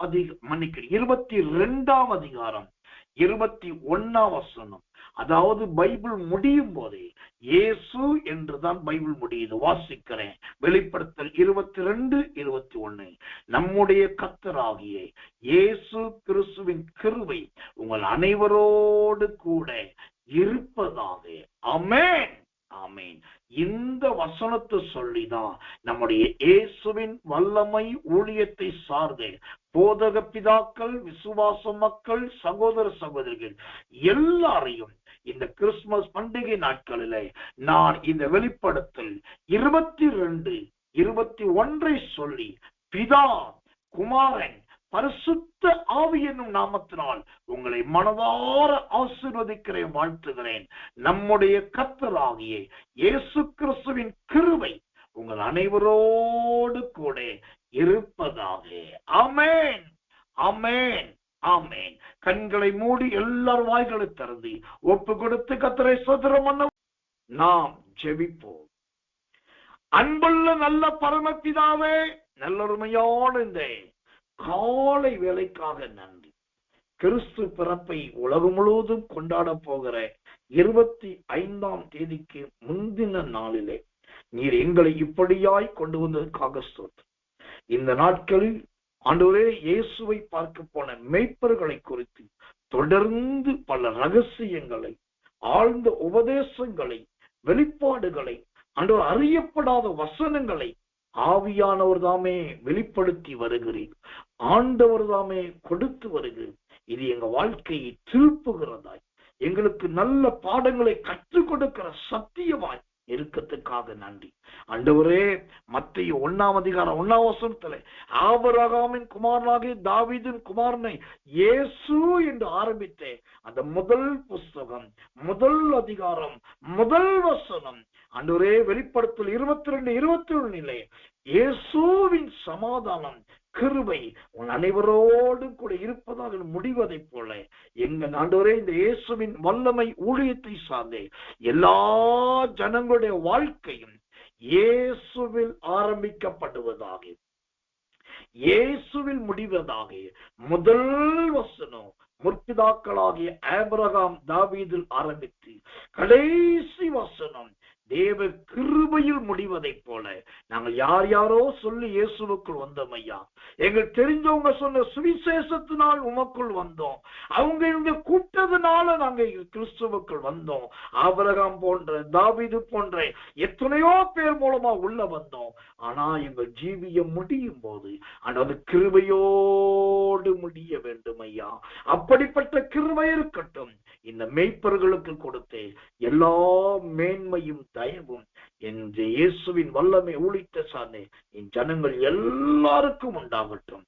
அதிகாரம் 21ஆம் வசனம். அதாவது பைபிள் முடியும் போதே இயேசு என்றுதான் பைபிள் முடியுது. வாசிக்கிறேன், வெளிப்படுத்தல் 22:21. நம்முடைய கர்த்தராகிய இயேசு கிறிஸ்துவின் கிருபை உங்கள் அனைவரோடு கூட இருப்பதாக. ஆமென், ஆமென். இந்த வசனத்தை சொல்லிதான் நம்முடைய இயேசுவின் வல்லமை ஊழியத்தை சார்ந்த போதக பிதாக்கள், விசுவாச மக்கள், சகோதர சகோதரிகள் எல்லாரையும் இந்த கிறிஸ்துமஸ் பண்டிகை நாட்களிலே நான் இந்த வெளிப்படுத்தல் 22:21 சொல்லி பிதா, குமாரன், பரிசுத்த ஆவி என்னும் நாமத்தினால் உங்களை மனதார ஆசீர்வதிக்கிறேன், வாழ்த்துகிறேன். நம்முடைய கர்த்தராகிய இயேசு கிறிஸ்துவின் கிருபை உங்கள் அனைவரோடு கூட இருப்பதாக. ஆமென், ஆமென், ஆமென். கண்களை மூடி எல்லார் வாய்களை திறந்து ஒப்பு கொடுத்து கர்த்தரை ஸ்தோத்திரம் பண்ண நாம் ஜெபிப்போம். அன்புள்ள நல்ல பரமபிதாவே, நல்லொருமையான இந்த காலை வேளைக்காக நன்றி. கிறிஸ்து பிறப்பை உலகம் முழுவதும் கொண்டாட போகிற 25ஆம் தேதிக்கு முந்தின நாளிலே நீர் எங்களை இப்படியாய் கொண்டு வந்ததற்காக ஸ்தோத்திரம். இந்த நாட்களில் ஆண்டவரே, இயேசுவை பார்க்க போன மேய்ப்பர்களை குறித்து தொடர்ந்து பல ரகசியங்களை, ஆழ்ந்த உபதேசங்களை, வெளிப்பாடுகளை, ஆண்டவர் அறியப்படாத வசனங்களை ஆவியானவர் தாமே வெளிப்படுத்தி வருகிறீர், ஆண்டவர் தாமே கொடுத்து வருகிறீர். இது எங்க வாழ்க்கையை திருப்புகிறதாய், எங்களுக்கு நல்ல பாடங்களை கற்றுக் கொடுக்கிற சத்தியமாய் இருக்கத்துக்காக நன்றி. ஆண்டவரே, மத்தேயு 1ஆம் அதிகாரம் 1ஆம் வசனத்துல ஆபிரகாமின் குமாரனாகிய தாவீதின் குமாரனை இயேசு என்று ஆரம்பித்த அந்த முதல் புஸ்தகம், முதல் அதிகாரம், முதல் வசனம் ஆண்டவரே, வெளிப்படுத்தல் 22:21 இயேசுவின் சமாதானம், கிருபை உன் அனைவரோடு கூட இருப்பதாக முடிவதை போல எங்க ஆண்டவரே, இந்த இயேசுவின் வல்லமை ஊழியத்தை சார்ந்தே எல்லா ஜனங்களுடைய வாழ்க்கையும் இயேசுவில் ஆரம்பிக்கப்படுவதாக, இயேசுவில் முடிவதாக. முதல் வசனம் முற்பிதாக்களாகிய ஆபிரகாம், தாவீதில் ஆரம்பித்து கடைசி வசனம் தேவ கிருபையில் முடிவதை போல நாங்கள் யார் யாரோ சொல்லி இயேசுவுக்குள் வந்தோம் ஐயா. எங்கள் தெரிஞ்சவங்க சொன்ன சுவிசேஷத்தினால் உமக்குள் வந்தோம், அவங்க இவங்க கூட்டத்தினால நாங்க கிறிஸ்துவுக்குள் வந்தோம். ஆபிரகாம் போன்ற, தாவீது போன்ற எத்தனையோ பேர் மூலமா உள்ள வந்தோம். ஆனா எங்கள் ஜீவியம் முடியும் போது அது கிருபையோடு முடிய வேண்டும் ஐயா. அப்படிப்பட்ட கிருபை இருக்கட்டும். இந்த மேய்ப்பர்களுக்கு கொடுத்தே எல்லா மேன்மையும் தயவும் என்ற இயேசுவின் வல்லமை ஊழித்த சார்ந்தே என் ஜனங்கள் எல்லாருக்கும் உண்டாகட்டும்.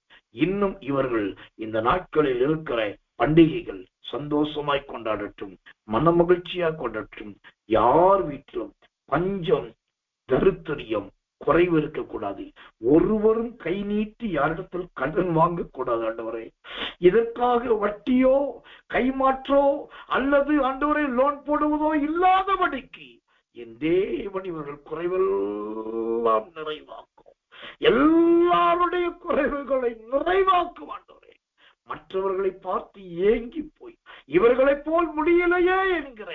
இன்னும் இவர்கள் இந்த நாட்களில் இருக்கிற பண்டிகைகள் சந்தோஷமாய் கொண்டாடட்டும், மன மகிழ்ச்சியா கொண்டாடட்டும். யார் வீட்டிலும் பஞ்சம், தரித்திரியம், குறைவு இருக்கக்கூடாது. ஒருவரும் கை நீட்டி யாரிடத்தில் கடன் வாங்கக்கூடாது ஆண்டவரே. இதற்காக வட்டியோ கைமாற்றோ அல்லது ஆண்டவரே லோன் போடுவதோ இல்லாதபடிக்கு என் தேவன் இவர்கள் குறைவெல்லாம் நிறைவாக்கும், எல்லாருடைய குறைவுகளை நிறைவாக்கும் ஆண்டவரே. மற்றவர்களை பார்த்து ஏங்கி போய் இவர்களை போல் முடியலையே என்கிற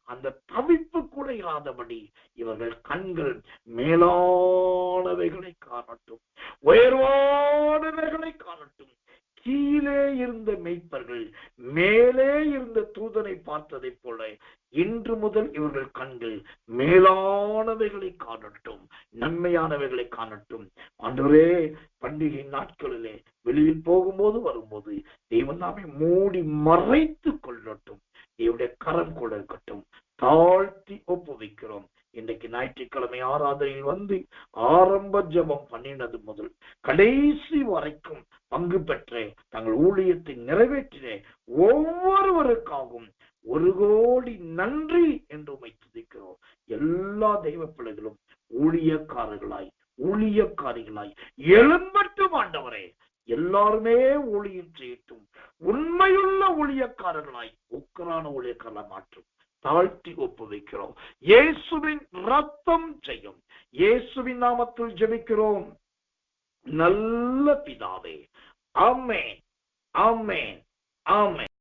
அந்த தவிப்பு கூட இல்லாதபடி இவர்கள் கண்கள் மேலானவைகளை காணட்டும், உயர்வானவைகளை காணட்டும். கீழே இருந்த மேய்ப்பர்கள் மேலே இருந்த தூதனை பார்த்ததை போல இன்று முதல் இவர்கள் கண்கள் மேலானவைகளை காணட்டும், நன்மையானவைகளை காணட்டும். ஆண்டவரே, பண்டிகை நாட்களிலே வெளியில் போகும்போது வரும்போது தேவன் நாமே மூடி மறைத்து கொள்ளட்டும். தேவனுடைய கரம் கூட இருக்கட்டும். தாழ்த்தி ஒப்புவிக்கிறோம். இன்றைக்கு ஞாயிற்றுக்கிழமை ஞாயிற்றுக்கிழமை ஆராதனையில் வந்து ஆரம்ப ஜெபம் பண்ணினது முதல் கடைசி வரைக்கும் பங்கு பெற்ற தங்கள் ஊழியத்தை நிறைவேற்றின ஒவ்வொருவருக்காகவும் 1 கோடி நன்றி என்று உம்மை துதிக்கிறோம். எல்லா தெய்வ பிள்ளைகளும் ஊழியக்காரிகளாய் எழும்பட்டும் ஆண்டவரே. எல்லாருமே ஊழியம் செய்யட்டும். உண்மையுள்ள ஊழியக்காரர்களாய் உக்கரான ஊழியக்காரர்களாய் மாற்றும். தாழ்த்தி ஒப்பு வைக்கிறோம். இயேசுவின் ரத்தம் செய்யும். இயேசுவின் நாமத்தில் ஜெபிக்கிறோம் நல்ல பிதாவே. ஆமென், ஆமென், ஆமென்.